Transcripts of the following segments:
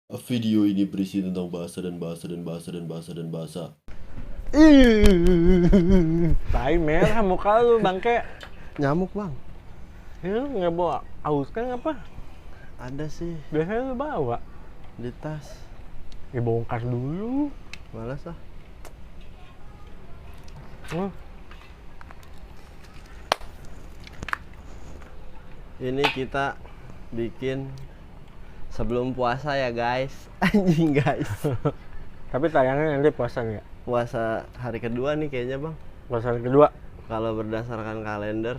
Video ini berisi tentang bahasa dan bahasa dan bahasa dan bahasa dan bahasa. Tai merah muka lu bangke. Nyamuk bang. Lu nggak bawa aus kan apa? Ada sih Biasanya lu bawa. di tas. Dibongkar dulu. Malas ah. Oh, Ini kita bikin sebelum puasa ya guys. Anjing guys. tapi tayangnya nanti puasa nggak? Puasa hari kedua nih kayaknya bang. Puasa hari kedua. Kalau berdasarkan kalender.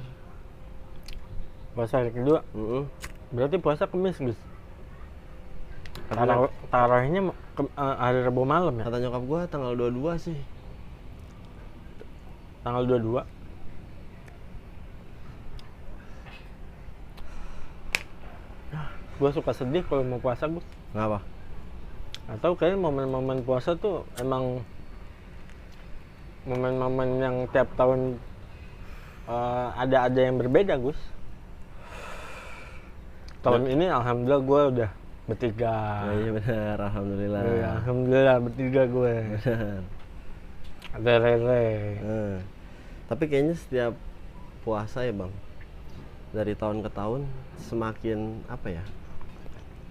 Puasa hari kedua. Berarti puasa Kamis, Gus. Karena Tarawihnya hari Rabu malam ya? kata nyokap gua tanggal 22 sih. Tanggal 22. Gue suka sedih kalau mau puasa, Gus. Ngapa? Atau kayaknya momen-momen puasa tuh emang momen-momen yang tiap tahun ada yang berbeda, Gus. Tahun ini alhamdulillah gue udah bertiga. Oh, iya benar, alhamdulillah. Iya, alhamdulillah bertiga gue. Benar. Ada Rere. Tapi kayaknya setiap puasa ya bang, dari tahun ke tahun semakin apa ya?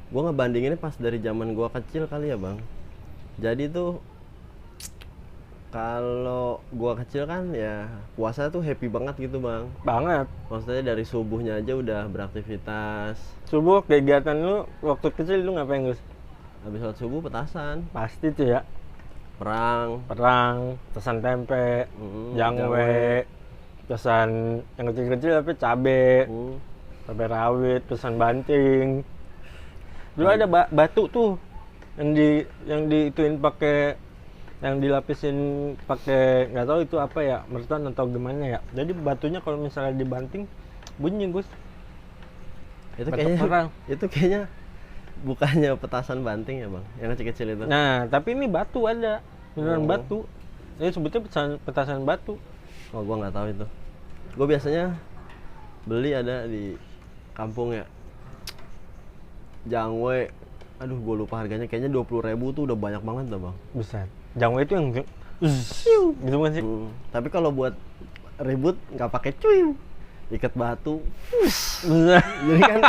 Gue ngebandinginnya pas dari zaman gue kecil kali ya bang. Jadi tuh kalau gue kecil kan ya puasa tuh happy banget gitu bang. Banget. Maksudnya dari subuhnya aja udah beraktivitas. Subuh kegiatan lu waktu kecil lu ngapain, Gus? Habis sholat subuh petasan, Pasti tuh ya. perang, Pesan tempe, jangwe, jangwe, pesan yang kecil-kecil tapi cabe, cabe rawit, pesan banting. Dulu ada batu tuh yang diituin pakai, yang dilapisin pakai, nggak tahu itu apa ya, merton atau gimana ya. Jadi batunya kalau misalnya dibanting bunyi, Gus. itu Batok kayaknya perang. itu kayaknya bukannya petasan banting ya bang, yang kecil-kecil itu. Nah, tapi ini batu ada, beneran Oh. batu. Ini sebutnya petasan batu. Oh gua nggak tahu itu. Gue biasanya beli ada di kampung ya, jangwe. Aduh gue lupa harganya, kayaknya 20.000 tuh udah banyak banget dah bang. Besar. Jangwe itu yang gitu kan sih. Tapi kalau buat ribut nggak pakai cuy, ikat batu. Besar. Jadi kan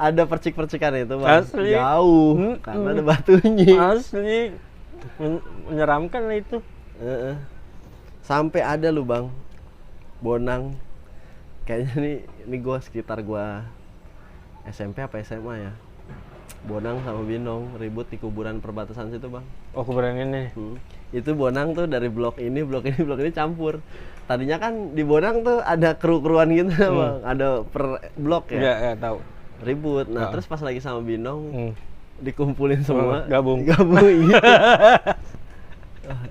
ada percik-percikan itu bang. Asli. Jauh karena ada batunya. Asli. Menyeramkan lah itu. Sampai ada lu bang, bonang. Kayaknya ini gue sekitar gue SMP apa SMA ya. Bonang sama Binong ribut di kuburan perbatasan situ bang. Oh, kuburan ini. Itu Bonang tuh dari blok ini campur. Tadinya kan di Bonang tuh ada kru-kruan gitu bang, ada per blok ya. Iya, ya, tahu. Ribut. Nah terus pas lagi sama Binong dikumpulin Oh, semua, gabung gitu.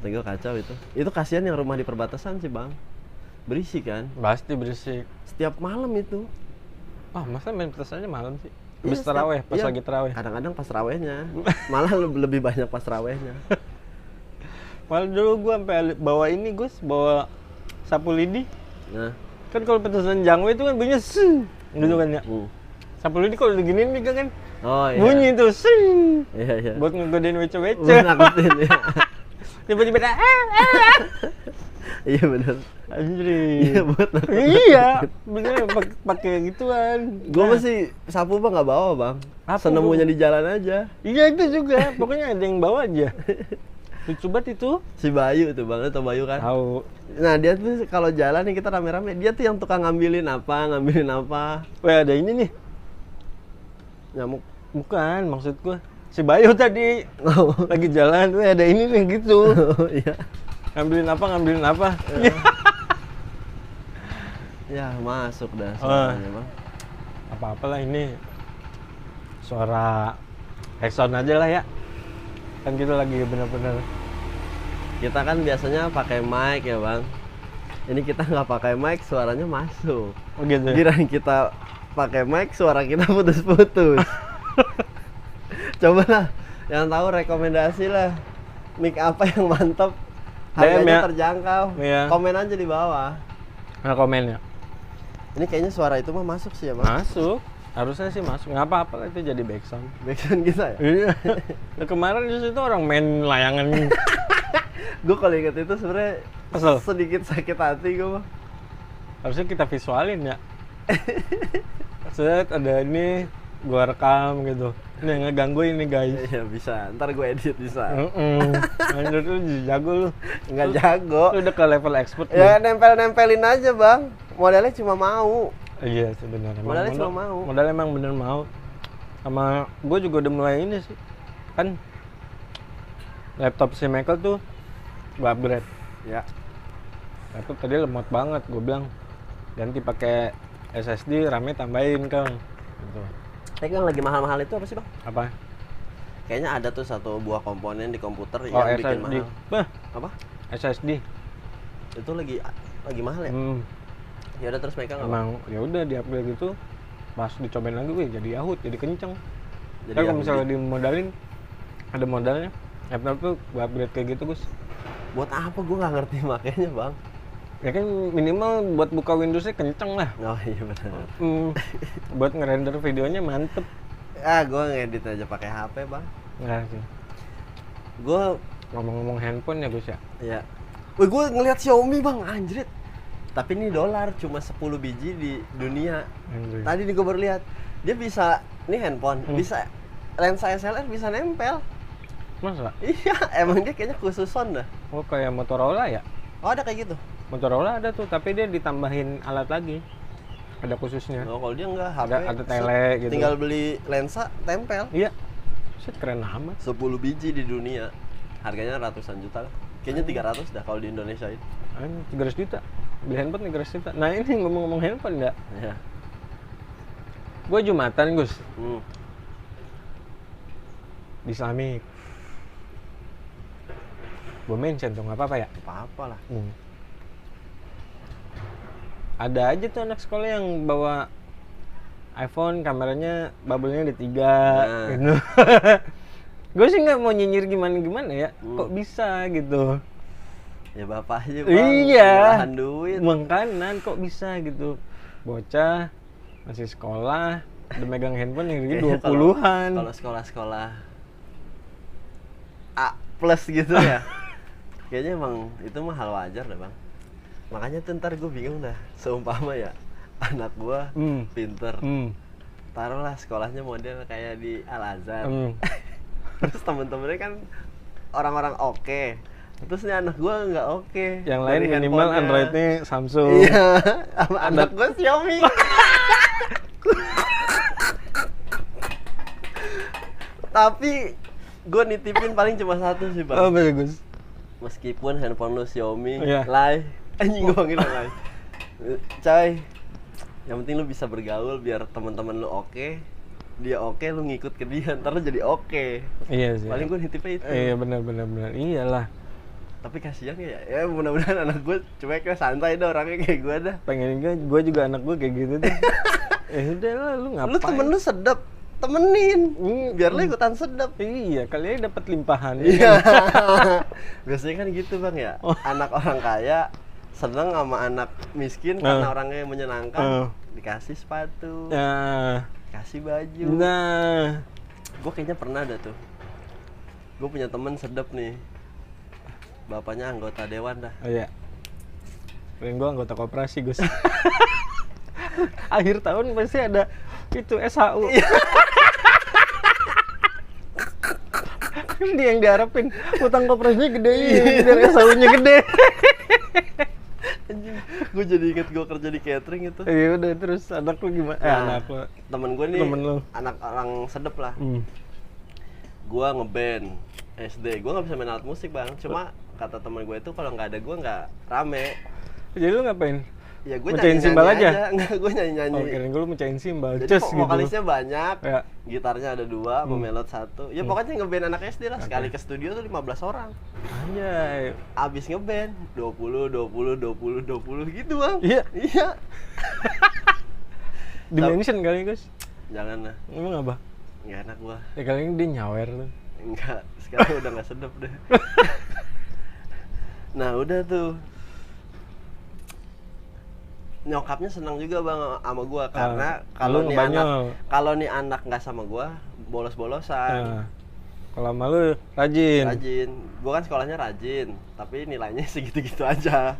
Tinggal kacau itu. Itu kasihan yang rumah di perbatasan sih bang, berisik kan. Pasti berisik. Setiap malam itu. Oh, masa main petasannya malam sih? Iya, Habis terawih, pas iya, lagi terawih. Kadang-kadang pas terawihnya, malah lebih banyak pas terawihnya. Malah dulu gua sampai bawa ini, Gus, bawa sapu lidi. Nah, Kan kalau petasan jangwe itu kan bunyinya sing gitu kan ya. Sapu lidi kalau diginiin nih kan oh iya. bunyi itu sing. Iya. Buat ngegodain weco-weco. Buat nakutin ya. Tiba-tiba Iya benar. anjir. Iya buat nakutin. Iya, bener pakai gituan. Gue masih sapu bang nggak bawa bang. Apa Senemunya di jalan aja. Iya itu juga, pokoknya ada yang bawa aja. Lucu banget itu. Si Bayu tuh bang, atau Bayu kan? Tahu. Nah dia tuh kalau jalan nih kita rame-rame, dia tuh yang tukang ngambilin apa. Weh, ada ini nih. Nyamuk. Bukan, maksud gua si Bayu tadi lagi jalan, weh ada ini nih gitu. Oh iya. Ngambilin apa? Ya masuk dah suaranya bang. Apa-apalah ini. Suara backsound aja lah ya. Kan kita lagi bener-bener. Kita kan biasanya pakai mic ya bang. Ini kita nggak pakai mic, suaranya masuk. Oh gitu. Kirain kita pakai mic, suara kita putus-putus. Coba lah, yang tahu rekomendasi lah. Mic apa yang mantap, harganya ya. terjangkau. Iya. Komen aja di bawah. Nah, komen ya. Ini kayaknya suara itu mah masuk sih ya bang. Masuk. Harusnya sih masuk, nggak apa-apa itu jadi backsound. Backsound kita ya. Iya. Nah, kemarin di situ orang main layangan. Gue kalau inget itu sebenarnya Kesel. sedikit sakit hati gue mah. Harusnya kita visualin ya. Set ada ini, gua rekam gitu. Ini yang ngeganggu ini guys. Iya bisa, ntar gue edit bisa. Anjir lu jago lu. Nggak jago. Lu udah ke level expert. Ya nempel-nempelin aja bang. Modalnya cuma mau. Iya sebenarnya. Modalnya cuma mau. Modalnya emang bener mau. Sama gue juga udah mulai ini sih. Kan laptop si Michael tuh gue upgrade. Ya. Laptop tadi lemot banget, gue bilang ganti pakai SSD, RAM-nya tambahin Kang. Gitu. Tapi yang lagi mahal-mahal itu apa sih bang? Apa? Kayaknya ada tuh satu buah komponen di komputer Oh, yang bikin SSD. mahal. Bah, Apa? SSD. Itu lagi mahal ya? Ya udah terus mereka nggak? Emang ya udah di upgrade gitu. Pas dicobain lagi, wih jadi yahut, jadi kenceng. Jadi Tapi kalau yang misalnya dimodalin, ada modalnya. Laptop tuh gue upgrade kayak gitu Gus. buat apa gue nggak ngerti makanya bang? Ya kan minimal buat buka Windowsnya kenceng lah. Oh iya benar. Buat ngerender videonya mantep. Ah gue ngedit aja pakai HP bang. Enggak sih. Gue Ngomong-ngomong handphone ya Gus ya. ya. Wih gue ngeliat Xiaomi bang anjrit. Tapi ini dolar cuma 10 biji di dunia. Anjir. Tadi nih gue baru lihat dia bisa ini handphone bisa lensa SLR bisa nempel. Masa? Iya emang dia kayaknya khususon dah. Oh kayak Motorola ya? Oh ada kayak gitu. Motorola ada tuh, tapi dia ditambahin alat lagi. Ada khususnya. Oh kalau dia enggak HP. Ada tele gitu. Tinggal beli lensa tempel. Iya. Set keren amat. 10 biji di dunia. Harganya ratusan juta lah. Kayaknya 300 dah kalau di Indonesia ini. 300 juta. Beli handphone 300 juta. Nah ini ngomong-ngomong handphone enggak? Ya. Gue Jumatan Gus. Di Islamic. Gue mention tuh nggak apa-apa ya? Apa-apa lah. Ada aja tuh anak sekolah yang bawa iPhone, kameranya bubble-nya ada 3 gitu. Gue sih nggak mau nyinyir gimana ya, kok bisa gitu. Ya bapak aja bang. Iya. Murahan duit. Makanan kok bisa gitu. Bocah masih sekolah, udah megang handphone yang Kayaknya 20-an. Kalau sekolah-sekolah A plus gitu ya. Kayaknya emang itu mah hal wajar deh bang. Makanya tuh ntar gue bingung dah. Seumpama ya anak gue pinter. Taruhlah sekolahnya model kayak di Al Azhar. Terus temen-temennya kan orang-orang oke. Terus nih anak gue nggak oke. Yang lain minimal Android-nya Samsung. Iya. Sama anak gue Xiaomi. Tapi gue nitipin paling cuma satu sih bang. Oh bagus. Meskipun handphone lu Xiaomi, Iya. Lai, anjing gue panggil Lai. Coy, yang penting lu bisa bergaul biar teman-teman lu oke, dia oke, lu ngikut ke dia, ntar lu jadi oke. Iya sih. Paling gue nitipnya itu. Iya benar, iyalah. Tapi kasihan ya mudah-mudahan anak gue cuek ya, santai dah orangnya kayak gue dah. Pengen gue juga anak gue kayak gitu tuh. Udah lah, lu ngapain? Lu temen lu sedap, temenin, biar lu ikutan sedap. Iya, kali aja dapat limpahan. Iya. Biasanya kan gitu bang ya. Anak orang kaya seneng sama anak miskin karena orangnya yang menyenangkan. Dikasih sepatu, kasih baju. Nah, Gue kayaknya pernah ada tuh. Gue punya temen sedap nih. Bapaknya anggota dewan dah. oh iya. Paling gue anggota koperasi Gus. Akhir tahun pasti ada itu SHU. Dia yang diharapin utang koperasinya gede, biar SHU-nya gede. Anjing, gue jadi inget gue kerja di catering itu. Iya udah, terus anak lu gimana? Anak lu. Temen gue nih, Temen lu. anak orang sedep lah. Gue ngeband SD, gue nggak bisa main alat musik bang. Cuma kata temen gue itu kalau nggak ada gue nggak rame. Jadi lu ngapain? Ya gue Mecahin nyanyi simbal aja? Enggak, gue nyanyi-nyanyi. Oh, kirain gue lu mecahin simbal. Jadi Cus gitu. vokalisnya banyak, Ya. gitarnya ada 2, pemelot 1. Ya pokoknya ngeband anak SD lah, sekali ke studio tuh 15 orang. Anjay. Abis ngeband 20 gitu bang. Iya. Iya. Dimension kali Gus. Jangan lah, Emang apa? nggak enak gua. Ya kali ini dia nyawer tuh. Enggak, sekarang udah nggak sedap deh. Nah udah tuh. nyokapnya senang juga bang sama gua karena lu ngebanyol. kalau nih anak nggak sama gua bolos-bolosan. Kalau sama lu rajin. Gua kan sekolahnya rajin tapi nilainya segitu-gitu aja.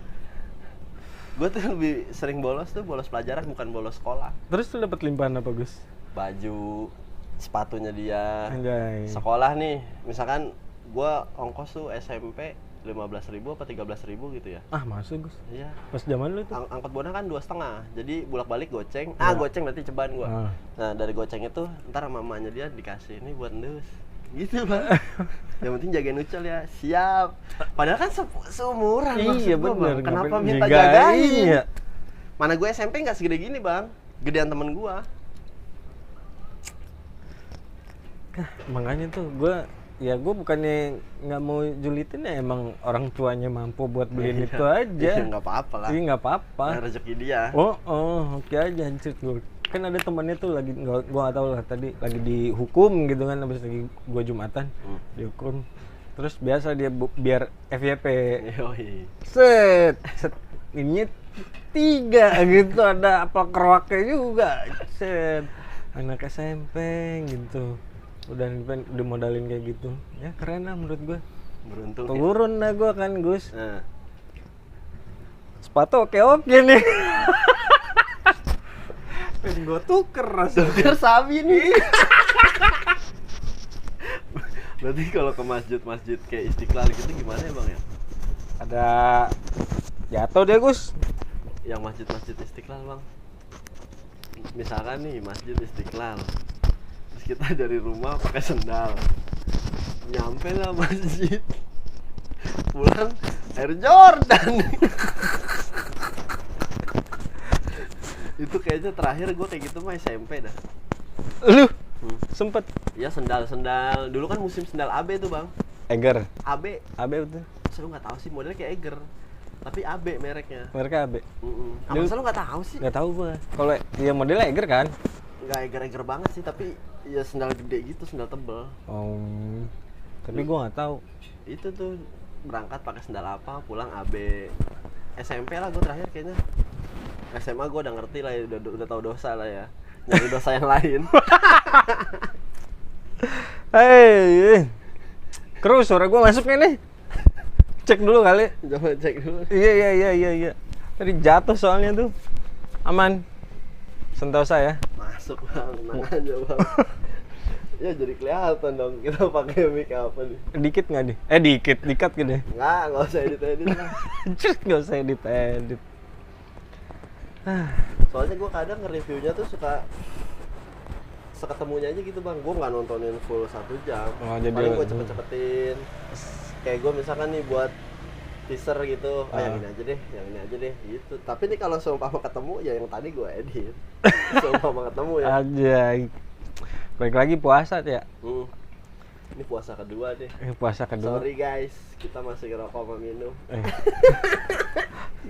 Gua tuh lebih sering bolos pelajaran bukan bolos sekolah. Terus lu dapat limpahan apa, Gus? Baju, sepatunya dia. Anjay. Sekolah nih misalkan gua ongkos tuh SMP 15.000 apa 13.000 gitu ya. Ah, masuk, Gus. Iya. Pas zaman lu tuh. Angkot Bonang kan 2,5. Jadi bolak-balik goceng. Ya. Goceng berarti ceban gua. Ah. Nah, dari goceng itu ntar sama mamanya dia dikasih ini buat ndus. Gitu, Bang. Yang penting jagain Ucel ya. Siap. Padahal kan seumuran Iya, maksud gua, bener. Bang. Kenapa minta Jagain jagain? ya? Mana gue SMP enggak segede gini, Bang. Gedean temen gua. Makanya tuh gue bukannya nggak mau julitin ya, emang orang tuanya mampu buat beliin itu aja. Iya, enggak apa-apa lah. Iya, nggak apa-apa. Nah, rezeki dia. Oke aja anjir gue. Kan ada temannya tuh lagi gue nggak tahu lah, tadi lagi dihukum gitu kan, habis lagi gue Jumatan dihukum. Terus biasa dia biar FYP. Yoi. Set ini 3 gitu, ada apel kerwaknya juga. Set anak SMP gitu. Udah modalin kayak gitu. Ya keren lah menurut gue. Beruntung. Turun dah gue kan, Gus. Nah. Sepatu oke nih. Pengen gue tuker rasanya. Tuker sabi nih. Berarti kalau ke masjid kayak Istiqlal gitu gimana ya, Bang ya? Ada jatuh deh, Gus. Yang masjid Istiqlal, Bang. Misalkan nih masjid Istiqlal. Terus kita dari rumah pakai sendal. Nyampe lah masjid. Pulang Air Jordan. Itu kayaknya terakhir gue kayak gitu mah SMP dah. Lu sempet? Ya sendal. Dulu kan musim sendal AB tuh, Bang. Eger. AB betul. Saya nggak tahu sih modelnya kayak Eger. Tapi AB mereknya. Mereka AB. Apa sih lu nggak tahu sih? Nggak tahu gua. Kalau dia modelnya Eger kan? Nggak Eger banget sih, tapi ya sendal gede gitu, sendal tebel. Oh. Tapi gua nggak tahu. Itu tuh berangkat pakai sendal apa, pulang AB. SMP lah gue terakhir kayaknya. SMA gue udah ngerti lah ya, udah tahu dosa lah ya. Nyari dosa yang lain. Hei. Terus suara gua masuk nih. Cek dulu kali. Coba cek dulu. Iya. Tadi jatuh soalnya tuh. Aman. Sentosa ya. Masuk, Bang. Tenang aja, Bang. Ya jadi kelihatan dong kita pakai mic apa nih. Dikit nggak nih? Dikat gede. Nggak usah edit lah. Nggak usah edit. Soalnya gue kadang nge-reviewnya tuh suka seketemunya aja gitu, Bang. Gue nggak nontonin full 1 jam. Jadi paling gue cepet-cepetin. Kayak gue misalkan nih buat teaser gitu, yang ini aja deh gitu. Tapi nih kalau seumpama ketemu ya yang tadi gue edit. Seumpama ketemu ya. Aja. Balik lagi puasa ya. Ini puasa kedua deh. Puasa kedua. Sorry guys, kita masih ngerokok sama minum.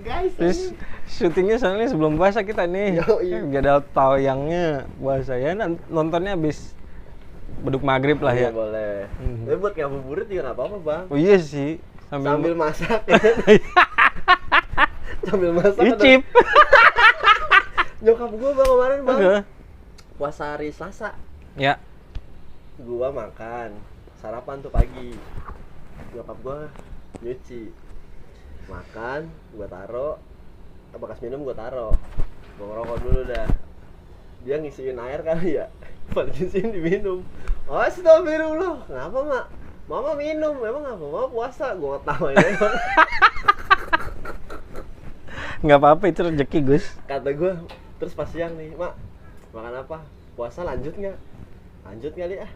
Guys, terus syutingnya soalnya sebelum puasa kita nih. Jadwal tayangnya puasa ya, nontonnya habis beduk maghrib lah ya. Iya boleh. Tapi buat ngabuburit juga nggak apa-apa, Bang. Oh iya sih. Sambil masak. Sambil masak. Icip. Nyokap gua Bang kemarin, Bang. Puasa hari Selasa. Ya. Gua makan sarapan tuh pagi. Nyokap gua nyuci. Makan, gua taro. Bekas minum gua taro. Gua ngerokok dulu dah. Dia ngisiin air kali ya. Pas ngisiin diminum. Astagfirullah. Kenapa, Mak? Mama minum. Memang apa? Mama puasa. Gua ketawain aja. Nggak apa-apa, itu rezeki, Gus. Kata gua, terus pas siang nih, Mak, makan apa? Puasa lanjut nggak? Lanjut kali ah.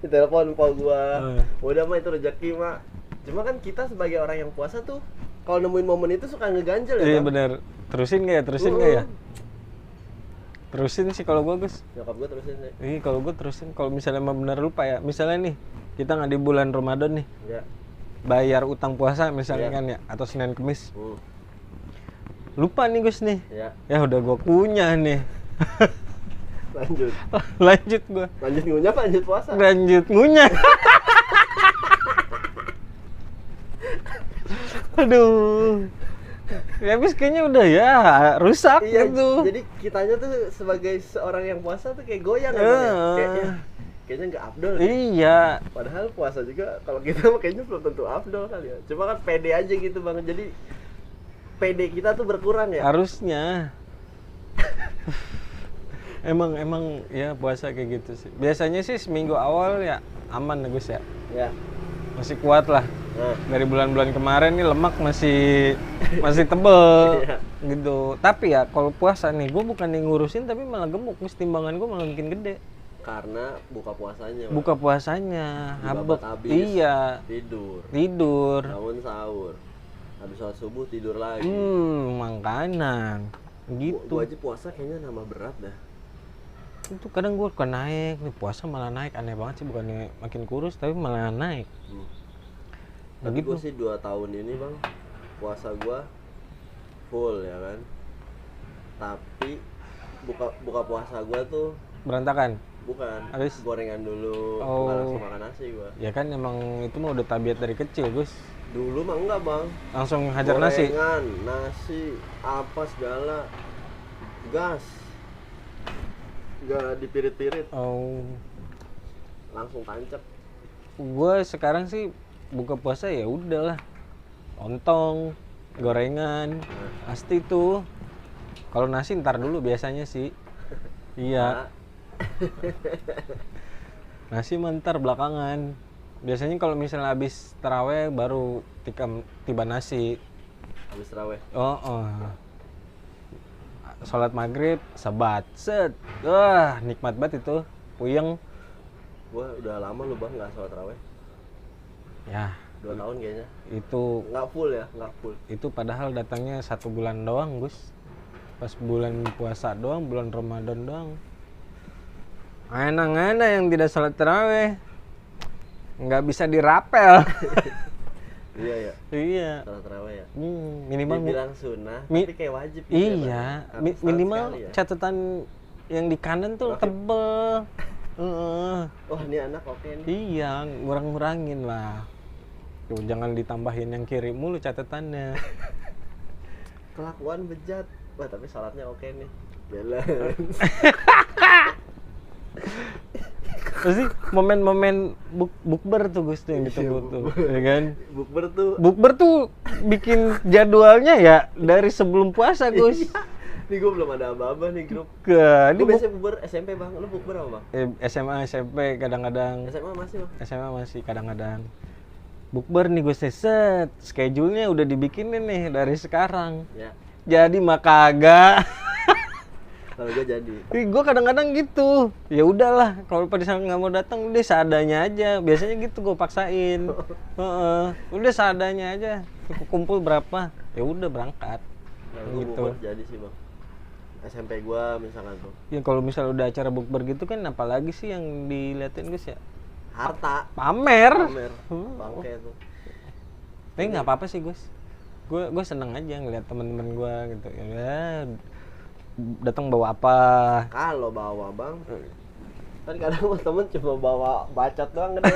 Ditelepon po gua. Udah Mak, itu rezeki Mak. Cuma kan kita sebagai orang yang puasa tuh kalau nemuin momen itu suka ngeganjel ya. Iya benar. Terusin nggak ya? Terusin sih kalau gua, Gus. Nyokap gua terusin sih. Iya kalau gua terusin. Kalau misalnya emang benar lupa ya. Misalnya nih kita nggak di bulan Ramadan nih. Ya. Bayar utang puasa misalnya Ya. kan ya, atau Senin Kemis. Lupa nih Gus nih. Ya. Ya udah gua kunyah nih. Lanjut gua. Lanjut ngunyah apa lanjut puasa? Lanjut ngunyah. Aduh. Ya habis kayaknya udah ya rusak Iya, gitu. jadi kitanya tuh sebagai seorang yang puasa tuh kayak goyang ya, Bang, ya? Kayaknya nggak afdol nih. Iya. Padahal puasa juga kalau kita mah kayaknya belum tentu afdol kali ya. Cuma kan pede aja gitu Bang. Jadi pede kita tuh berkurang ya. Harusnya. emang ya puasa kayak gitu sih. Biasanya sih seminggu awal ya aman Gus ya. Ya. Masih kuat lah. Nah, Dari bulan-bulan kemarin nih lemak masih tebel Iya. gitu. Tapi ya kalau puasa nih gue bukan ngurusin tapi malah gemuk, Gus, timbangan gue malah makin gede. karena buka puasanya, Bang. Buka puasanya, Dibabat habek. habis. Iya, Tidur. tidur. Bangun sahur. Habis sholat subuh tidur lagi. Makanan gitu. Gua aja puasa kayaknya nambah berat dah. Itu kadang gue suka naik, nih puasa malah naik, aneh banget sih, bukannya makin kurus tapi malah naik. Tapi Begitu. gue sih 2 tahun ini Bang, puasa gua full ya kan. Tapi buka puasa gua tuh Berantakan. bukan Habis? gorengan dulu, Oh. nggak langsung makan nasi gua. Ya kan emang itu mah udah tabiat dari kecil, Gus. Dulu mah enggak Bang, Langsung hajar nasi. gorengan, nasi, apa segala, gas, nggak dipirit-pirit, Oh. langsung tancap. Gue sekarang sih buka puasa ya udahlah. Lontong, gorengan, pasti tuh. Kalau nasi ntar dulu biasanya sih. Iya. Nah, Nasi mah ntar belakangan. Biasanya kalau misalnya habis taraweh baru tiba nasi. habis terawih. Oh. Sholat maghrib, sebat, set. Wah, nikmat banget itu. Puyeng. Gua udah lama lu Bang nggak sholat terawih. Ya, 2 tahun kayaknya. itu Nggak full ya, nggak full. padahal datangnya 1 bulan doang, Gus. Pas bulan puasa doang, bulan Ramadan doang. Anak-anak yang tidak sholat taraweh nggak bisa dirapel. Iya ya, Iya. sholat terawih ya. Minimal Dibilang sunnah, mi- tapi kayak wajib gitu iya, ya, Bang. Harus minimal sekali ya. catatan yang di kanan tuh Oke. tebel. Heeh. Wah ini anak oke nih. Iya, ngurang-ngurangin lah. Tuh, jangan ditambahin yang kiri mulu catatannya. Kelakuan bejat. Wah tapi sholatnya oke nih. Balance. Pasti momen-momen bukber tuh Gus tuh yang ditunggu tuh, ya kan? Bukber tuh. Bukber tuh bikin jadwalnya ya dari sebelum puasa, Gus. Iya. Nih gue belum ada apa-apa nih grup. Ke Gue biasanya bukber SMP Bang. Lu bukber apa Bang? SMA, SMP kadang-kadang. SMA masih Bang? SMA masih kadang-kadang. Bukber nih Gus, set. Schedule-nya udah dibikinin nih dari sekarang. Ya. Jadi mah kagak. Kalau gue jadi. Gue kadang-kadang gitu. Ya udahlah, kalau pada saat nggak mau datang udah seadanya aja. Biasanya gitu gue paksain. Heeh. Udah seadanya aja. Kumpul berapa? Ya udah berangkat. Nah, gue Gitu. bukber jadi sih Bang. SMP gue misalkan tuh. Ya kalau misal udah acara bukber gitu kan apalagi sih yang diliatin Gus ya? Harta. Pamer. Pamer. Bangke tuh. Tapi nggak apa-apa sih Gus. Gue seneng aja ngeliat teman-teman gue gitu. Ya datang bawa apa? Kalau bawa Bang. Kan kadang temen cuma bawa bacot doang gede.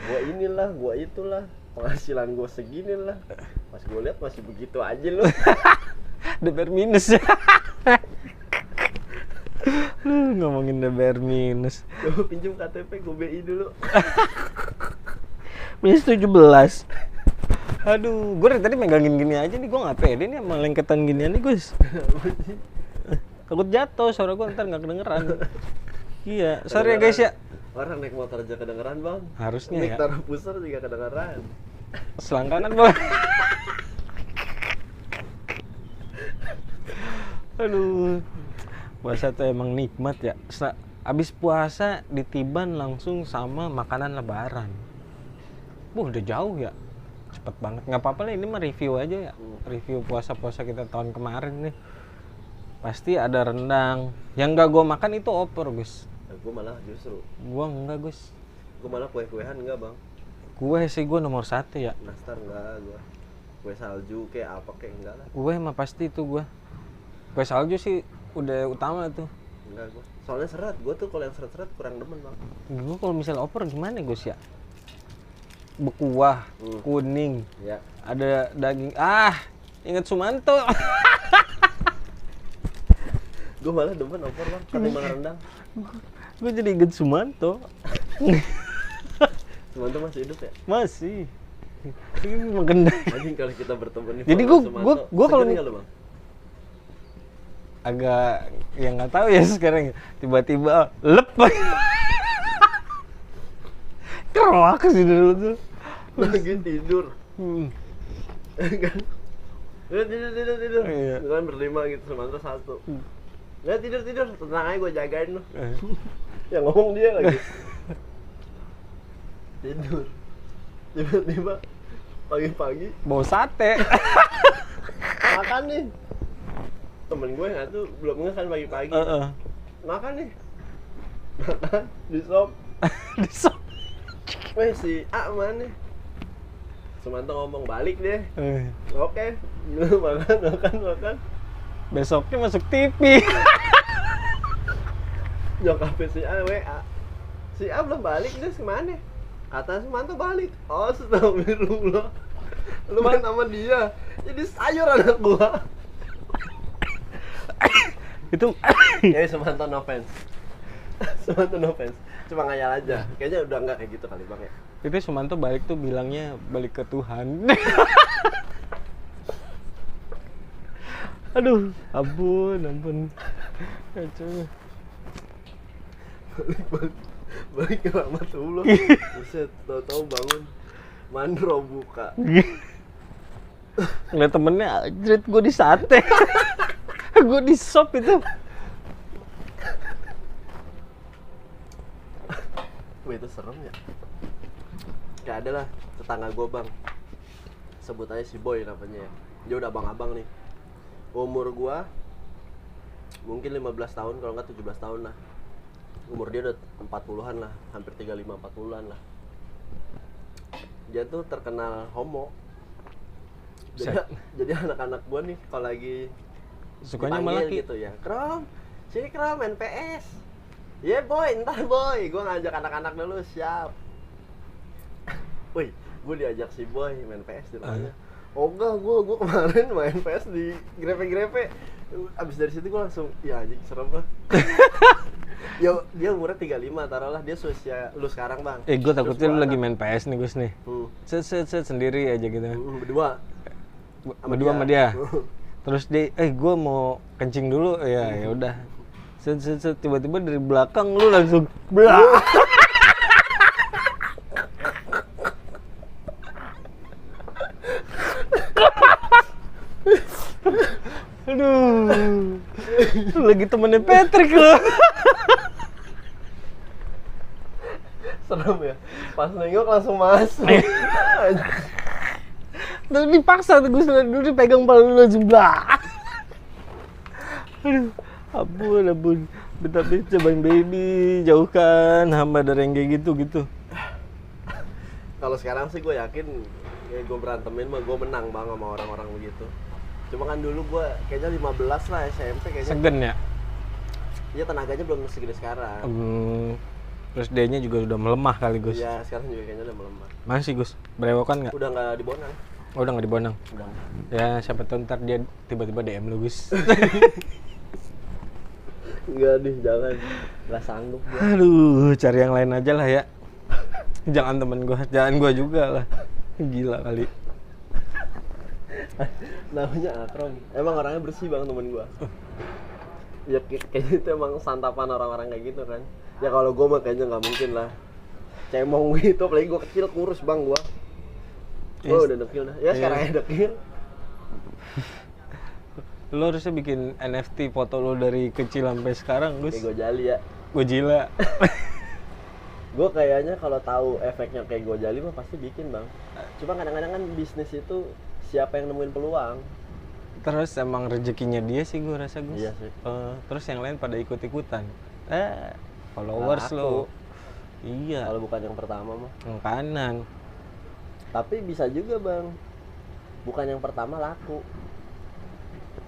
Gua inilah, gua itulah. Penghasilan gue segini lah. Pas gue lihat masih begitu aja lu. DBR minus ya. Lu ngomongin DBR minus. Gue pinjam KTP, gue BI dulu. Minus 17. Aduh, gue dari tadi megangin gini aja nih, gue nggak pede nih sama lengketan ginian nih Gus. Takut jatuh, suara gue ntar nggak kedengeran. Iya, sorry ya guys ya. Orang naik motor aja kedengeran Bang. Harusnya Naik ya. taruh pusar juga kedengeran. Selangkangan bang. Aduh, puasa tuh emang nikmat ya. Abis puasa ditiban langsung sama makanan lebaran. Udah jauh ya, cepet banget. Nggak apa-apa lah, ini mah review aja ya. Review puasa-puasa kita tahun kemarin nih. Pasti ada rendang. Yang nggak gue makan itu opor Gus. Nah, gue malah justru. Gue enggak Gus. Gue malah kue-kuehan enggak Bang. Kue sih gue nomor 1 ya. Nastar enggak gue. Kue salju kayak apa kayak enggak lah. Kue mah pasti itu gue. Kue salju sih udah utama tuh. Enggak gue. Soalnya seret. Gue tuh kalau yang seret-seret kurang demen Bang. Gue kalau misalnya opor gimana Gus ya? berkuah, kuning. Ya. Ada daging. Ingat Sumanto. Gue malah demen opor bang, ketimbang rendang. Gue jadi inget Sumanto. Sumanto masih hidup ya? Masih. Ini makan Anjing kalau kita bertemu nih. Jadi gua kalau nggak lo bang? agak yang nggak tahu ya sekarang tiba-tiba lep. Keroak sih dulu tuh. Lagi tidur. Kan? Tidur. Iya. Kan berlima gitu, Sumanto satu. Nggak tidur, tenang aja gue jagain lo. Yang ngomong dia lagi. Tidur. Tiba-tiba pagi-pagi Bau sate. makan nih. Temen gue yang tuh belum nggak kan pagi-pagi. Makan nih. Makan di sop. Di sop. Weh si A mana? Sumanto ngomong balik deh. Oke. Makan. Besoknya masuk TV. Nyokapnya si A WA. Si A belum balik dia kemana? Kata Sumanto balik. Oh, astagfirullah. Lu main sama dia. Jadi sayur anak gua. Itu Ya Sumanto no offense. Sumanto no offense. Cuma ngayal aja. Kayaknya udah enggak kayak gitu kali Bang ya. itu Sumanto balik tuh bilangnya balik ke Tuhan. Aduh, ampun. Kacau. Balik ke rahmatullah. Buset, tahu-tahu bangun mandro buka. Ngeliat temennya, jerit gue di sate. Gue di sop itu. Wih, itu serem ya. Kayak ada lah tetangga gue bang, sebut aja si Boy namanya ya. Dia udah abang-abang nih. Umur gue mungkin 15 tahun, kalau nggak 17 tahun lah. Umur dia udah 40-an lah, hampir 35-40-an lah. Dia tuh terkenal homo. Jadi anak-anak gue nih kalau lagi sukanya malah gitu ya, Krom, sini Krom main PS. Iya boy, ntar boy, gue ngajak anak-anak dulu, siap. Wih, gue diajak si Boy main PS di rumahnya. Oh enggak, gue kemarin main PS di grepe-grepe. Abis dari situ gue langsung, ya anjing serem lah. Yo, dia umurnya 35, taruhlah dia seusia lu sekarang bang. Gue takutnya lu lagi main PS nih Gus nih. Set sendiri aja gitu. Berdua sama dia. Terus dia, gue mau kencing dulu, ya udah. Set tiba-tiba dari belakang lu langsung blak. Aduh, lagi temennya Patrick loh. Serem ya, pas nengok langsung masuk. Terus dipaksa tuh gue dulu dipegang pala lu langsung blak. Aduh, ampun. Tapi cobain baby, jauhkan hamba dari yang kayak gitu. Kalau sekarang sih gue yakin, ya gue berantemin mah gue menang bang sama orang-orang begitu. Cuma kan dulu gue kayaknya 15 lah SMP kayaknya. Segen ya? Iya tenaganya belum segede sekarang. Terus D-nya juga udah melemah kali Gus. Iya sekarang juga kayaknya udah melemah. Masih Gus, berewokan nggak? Udah nggak di Bonang. Oh udah nggak di Bonang? Udah. Ya siapa tahu ntar dia tiba-tiba DM lu Gus. Enggak nih, jangan. Nggak sanggup gue. Aduh, cari yang lain aja lah ya. Jangan temen gue, jangan gue juga lah. Gila kali. Namanya Akrom. Emang orangnya bersih bang temen gue. Ya kayaknya itu emang santapan orang-orang kayak gitu kan. Ya kalau gue mah kayaknya nggak mungkin lah. Cemong gitu, apalagi gue kecil kurus bang gue. Gue udah dekil dah. Ya sekarang aja dekil. Lo harusnya bikin NFT foto lo dari kecil sampai sekarang Gus. Kayak gue jali ya. Gue gila. Gue kayaknya kalau tahu efeknya kayak gue jali mah pasti bikin bang. Cuma kadang-kadang kan bisnis itu siapa yang nemuin peluang. Terus emang rezekinya dia sih gue rasa Gus. Iya sih. Terus yang lain pada ikut-ikutan. Followers lo. Iya. Kalau bukan yang pertama mah. Yang kanan. Tapi bisa juga bang. Bukan yang pertama laku.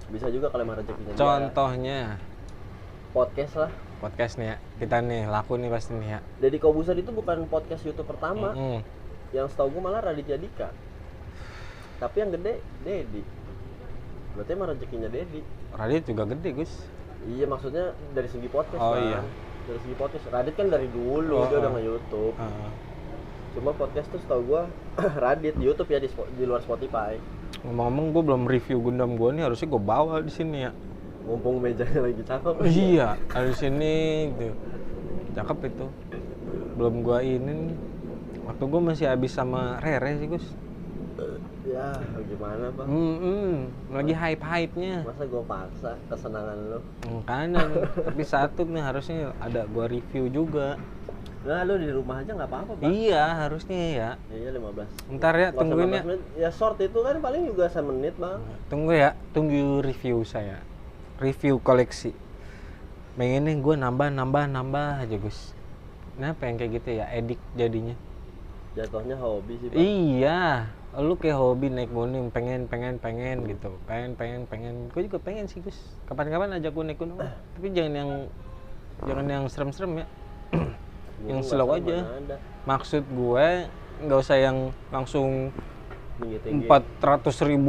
Bisa juga kalau emang rezekinya. Contohnya podcast lah. Podcast nih ya. Kita nih laku nih pasti nih ya. Deddy Kobuser itu bukan podcast YouTube pertama. Yang setahu gue malah Raditya Dika. Tapi yang gede Dedi. Berarti emang rezekinya Dedi. Radit juga gede Gus. Iya, maksudnya dari segi podcast Oh, kan. iya. Dari segi podcast. Radit kan dari dulu dia Oh. udah nge-YouTube. Heeh. Cuma podcast tuh setahu gua Radit di YouTube ya, di luar Spotify. Ngomong-ngomong gue belum review Gundam gue nih, harusnya gue bawa di sini ya. Mumpung mejanya lagi cakep. Iya, harus sini tuh. Cakep itu. Belum gue ini nih. Waktu gue masih habis sama Rere sih Gus. Ya, gimana bang? Lagi hype-hype-nya. Masa gua paksa kesenangan lo? Makanya, tapi satu nih harusnya ada gua review juga. Nah, lo di rumah aja nggak apa-apa bang? Iya, harusnya ya. Iya, 15. Ntar ya, Nggak usah tungguin 15 ya. menit. Ya short itu kan paling juga 1 menit bang. Tunggu ya, tunggu review saya. Review koleksi. Pengen nih gue nambah aja Gus. Kenapa yang kayak gitu ya, edik jadinya. Jatuhnya hobi sih bang. Iya, lu kayak hobi naik gunung, pengen gitu. Pengen. Gue juga pengen sih Gus. Kapan-kapan ajak gue naik gunung. Tapi jangan yang serem-serem ya. Yang slow aja. Maksud gue nggak usah yang langsung Tinggi-tinggi. 400.000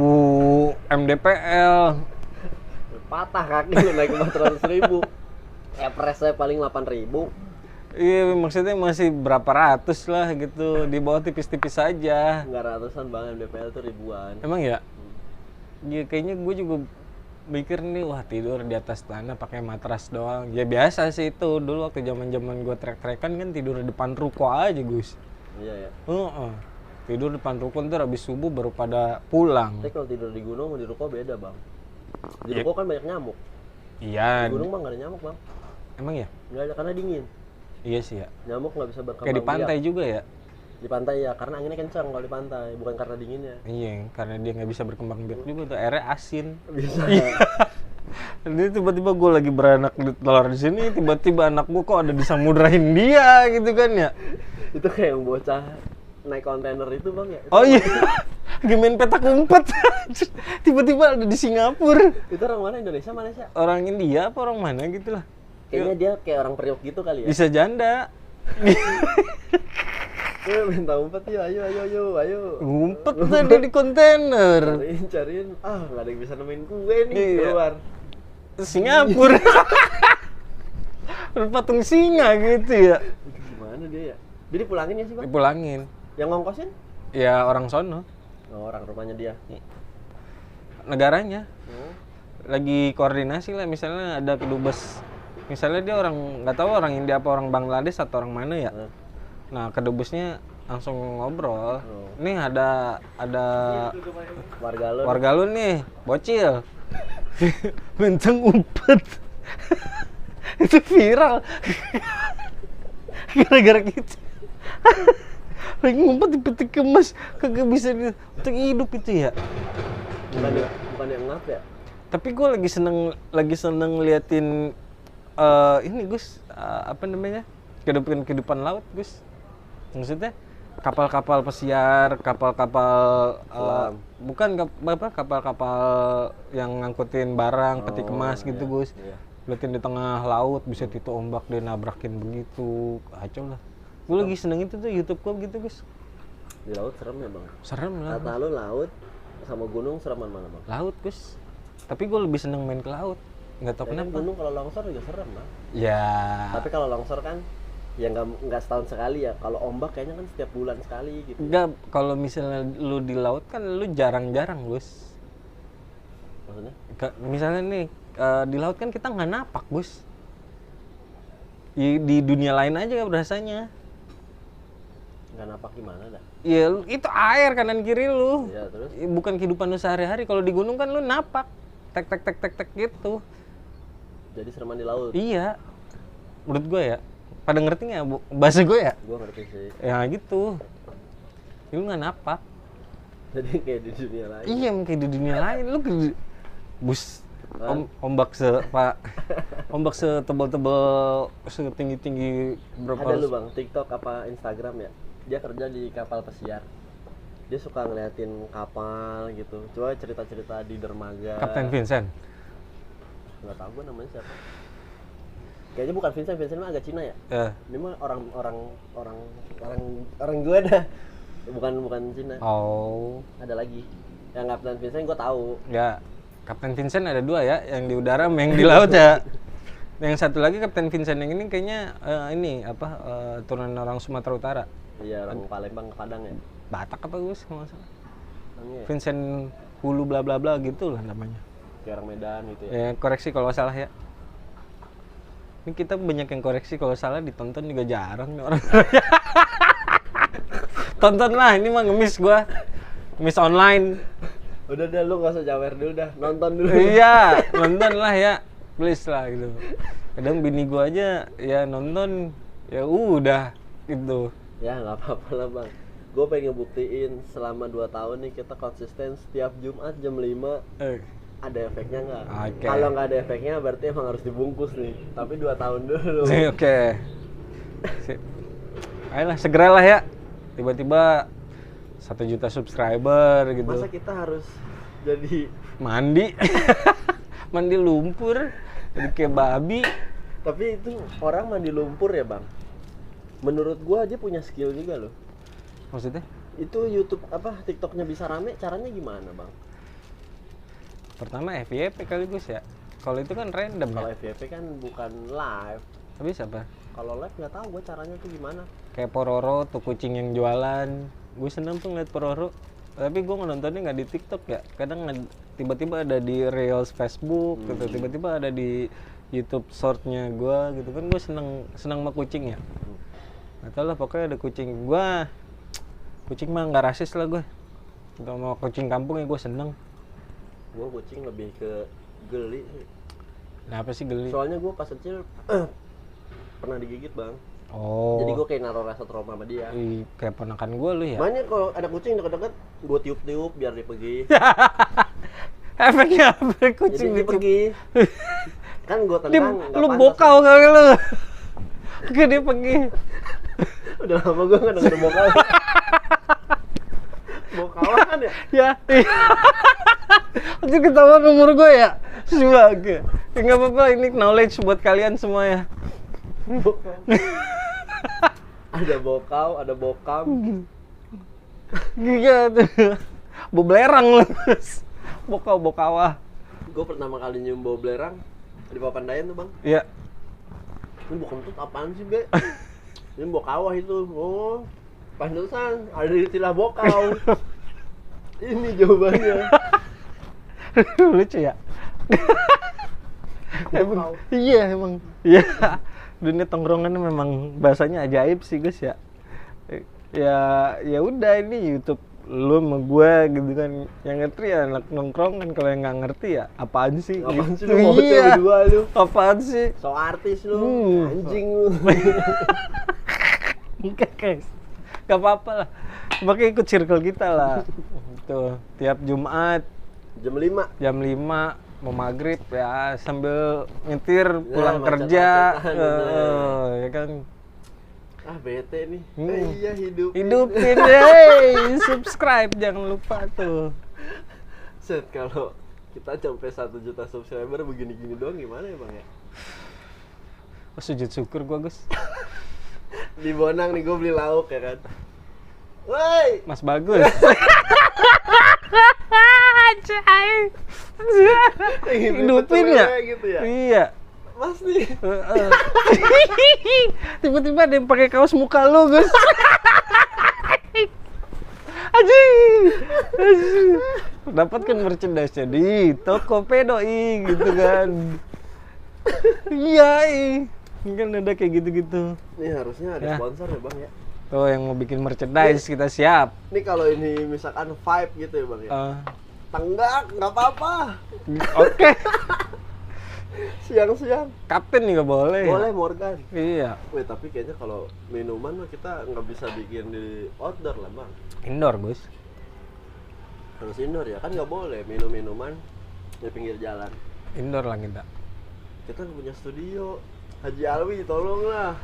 mdpl. Patah kaki lu naik 400.000. Everest-nya paling 8.000. Iya, maksudnya masih berapa ratus lah gitu, di bawah tipis-tipis saja. Nggak ratusan bang, MDPL tuh ribuan. Emang ya? Ya kayaknya gue juga mikir nih, wah tidur di atas tanah pakai matras doang. Ya biasa sih itu, dulu waktu zaman-zaman gue trek-trekan kan tidur di depan ruko aja Gus. Iya ya. Tidur depan ruko, ntar habis subuh baru pada pulang. Tapi kalau tidur di gunung sama di ruko beda bang. Di Ya. ruko kan banyak nyamuk. Iya. Di gunung mah nggak ada nyamuk bang. Emang ya? Nggak ada karena dingin. Iya sih ya. Nyamuk nggak bisa berkembang Kayak di pantai biak. juga ya? Di pantai ya, karena anginnya kencang kalau di pantai, bukan karena dinginnya. Iya, karena dia nggak bisa berkembang biak juga tuh, airnya asin. Bisa. Jadi tiba-tiba gue lagi beranak di telur di sini, tiba-tiba anak gue kok ada di Samudra Hindia gitu kan ya? Itu kayak yang bocah naik kontainer itu bang ya. Oh iya, lagi main petak umpet, tiba-tiba ada di Singapura. Itu orang mana, Indonesia, Malaysia? Orang India apa orang mana gitu lah? Kayaknya dia kayak orang Priok gitu kali ya. Bisa janda, Minta umpet yuk, ayo. ngumpet ada di kontainer. Cariin, nggak ada yang bisa nemuin gue nih, Iya. keluar. Singapura. Berpatung singa gitu ya. Aduh, gimana dia ya? Dia dipulangin ya sih bang? Dipulangin. Yang ngongkosin? Ya orang sono, Orang rumahnya dia. negaranya. Oh. Lagi koordinasi lah, misalnya ada kedubes, misalnya dia orang nggak tahu orang India apa orang Bangladesh atau orang mana ya. Nah kedubesnya langsung ngobrol. Nih ada Warga lo. lu nih bocil menteng umpet. Itu viral gara-gara gitu. Lagi ngumpet di peti kemas, kagak bisa untuk hidup itu ya. Bukan yang ngap ya? Tapi gue lagi seneng liatin ini Gus, apa namanya, kehidupan laut Gus. Maksudnya kapal-kapal pesiar, kapal-kapal bukan kapal-kapal yang ngangkutin barang, peti kemas gitu Gus. Iya. Liatin di tengah laut, bisa itu ombak dia nabrakin begitu, kacau lah. Gue lagi seneng itu tuh YouTube gue gitu Gus. Di laut serem ya bang? Serem lah. Kata lu laut sama gunung sereman mana bang? Laut Gus. Tapi gue lebih seneng main ke laut. Nggak tahu Kayaknya kenapa. gunung kalau longsor juga serem bang. Ya. Tapi kalau longsor kan ya nggak setahun sekali ya. Kalau ombak kayaknya kan setiap bulan sekali gitu. Enggak, kalau misalnya lu di laut kan lu jarang-jarang Gus. Maksudnya? Misalnya nih di laut kan kita nggak napak Gus. Di dunia lain aja rasanya. Nggak napak gimana dah? Ya itu air kanan kiri lu. Ya terus? Bukan kehidupan lu sehari-hari. Kalau di gunung kan lu napak. Tek gitu. Jadi sereman di laut? Iya. Menurut gue ya. Pada ngerti nggak bahasa gue ya? Gue ngerti sih. Ya gitu. Lu nggak napak. Jadi kayak di dunia lain. Iya, kayak di dunia lain. Lu bus ombak setebal-tebal, setinggi-tinggi berapa? Ada lu bang, TikTok apa Instagram ya? Dia kerja di kapal pesiar. Dia suka ngeliatin kapal gitu. Coba cerita-cerita di dermaga. Kapten Vincent. Nggak tahu gue namanya siapa. Kayaknya bukan Vincent mah agak Cina ya. Ya. Ini mah orang gue dah. Bukan Cina. Oh. Ada lagi. Yang Kapten Vincent gue tahu. Ya, Kapten Vincent ada 2 ya, yang di udara sama yang di laut ya. Yang satu lagi Kapten Vincent yang ini kayaknya turunan orang Sumatera Utara. Iya, orang Palembang ke Padang ya. Batak apa Gus? Nggak salah. Iya. Vincent Hulu bla bla bla gitu lah namanya. Kayak orang Medan gitu ya. Ya, koreksi kalau salah ya. Ini kita banyak yang koreksi kalau salah, ditonton juga jarang nih orang. Tonton lah, ini mah ngemis gua. Ngemis online. Udah lu gak usah jawer dulu dah, nonton dulu. Iya, nonton lah ya. Please lah gitu. Kadang bini gua aja ya nonton, ya udah gitu. Ya nggak apa-apa lah bang. Gue pengen ngebuktiin selama 2 tahun nih kita konsisten setiap Jumat jam 5 ada efeknya nggak? Oke. Kalau nggak ada efeknya berarti emang harus dibungkus nih. Tapi 2 tahun dulu. Oke. Sip. Ayolah segeralah ya. Tiba-tiba 1 juta subscriber gitu. Masa kita harus jadi Mandi. Mandi lumpur. Jadi kayak babi. Tapi itu orang mandi lumpur ya bang. Menurut gua aja punya skill juga loh. Maksudnya? Itu YouTube TikToknya bisa rame, caranya gimana bang? Pertama FYP kali Gus ya. Kalau itu kan random Kalau ya. FYP kan bukan live. Tapi siapa? Kalau live nggak tahu gua caranya tuh gimana. Kayak Pororo tuh kucing yang jualan. Gue seneng tuh ngeliat Pororo. Tapi gue nontonnya nggak di TikTok ya. Kadang tiba-tiba ada di Reels Facebook gitu. Tiba-tiba ada di YouTube shortnya gue gitu kan. Gue seneng sama kucing ya. Nggak tau lah, pokoknya ada kucing. Gue kucing mah nggak rasis lah gue. Kalau mau kucing kampung ya gue seneng. Gue kucing lebih ke geli. Nah apa sih geli? Soalnya gue pas kecil pernah digigit bang. Oh. Jadi gue kayak naruh rasa trauma sama dia. Kayak ponakan gue lu ya. Banyak kalau ada kucing deket-deket, gue tiup-tiup biar dia pergi. Efeknya apa kucing Jadi dia ditiup? pergi. Kan gue Dia, tendang. nggak lu pantas. bokau kali lu. Oke dia pergi. Udah lama gue nggak denger bokau. Bokawan ya? Ya. Itu ketahuan umur gue ya. Sebagai. Ya nggak apa-apa, ini knowledge buat kalian semua ya. Bokau. Ada bokau, ada bokam. Gila tuh. Belerang lu. Bokau-bokawa. Gue pertama kali nyium bau belerang di Papandayan tuh bang. Iya. Ini bau kentut apaan sih be? Ini bau kawah itu. Oh, pantesan ada istilah bokau. Ini jawabannya. Lucu ya. Bokau. Iya emang. Iya. Dunia tongkrongan memang bahasanya ajaib sih guys ya. Ya udah ini YouTube lu sama gue gitu kan, yang ngerti ya anak nongkrong kan, kalau yang nggak ngerti ya apaan sih? Apaan sih gitu. lu mau Iya. berdua lu? Apaan sih? So artis lu, anjing lu. Enggak guys, nggak apa-apa lah. Makanya ikut circle kita lah. Tuh tiap Jumat Jam 5 jam 5 mau maghrib ya sambil nyetir pulang macet-macetan, kerja, bener. ya kan. Ah bete nih. Hmm. Iya Hidupin hey, subscribe jangan lupa tuh. Set kalau kita sampai 1 juta subscriber begini-gini doang gimana ya bang ya? Oh, sujud syukur gua Gus. Di Bonang nih gue beli lauk ya kan. Woi, Mas Bagus. Hidupin ya? Gitu ya. Iya. Mas nih. Tiba-tiba ada yang pakai kaos muka lu, Gus. Anjing. Dapatkan merchandise-nya di Tokopedia gitu kan. Iya, kan ada kayak gitu-gitu. Nih harusnya ada Ya. sponsor ya bang ya. Tuh yang mau bikin merchandise kita siap. Nih kalau ini misalkan vibe gitu ya bang ya. Tenggak, nggak apa-apa. Oke. Siang-siang. Kapten juga boleh. Boleh Morgan. Iya. Wih tapi kayaknya kalau minuman mah kita nggak bisa bikin di outdoor lah bang. Indoor, Gus. Harus indoor ya, kan nggak boleh minum minuman di pinggir jalan. Indoor lah kita. Kita nggak punya studio. Haji Alwi tolonglah.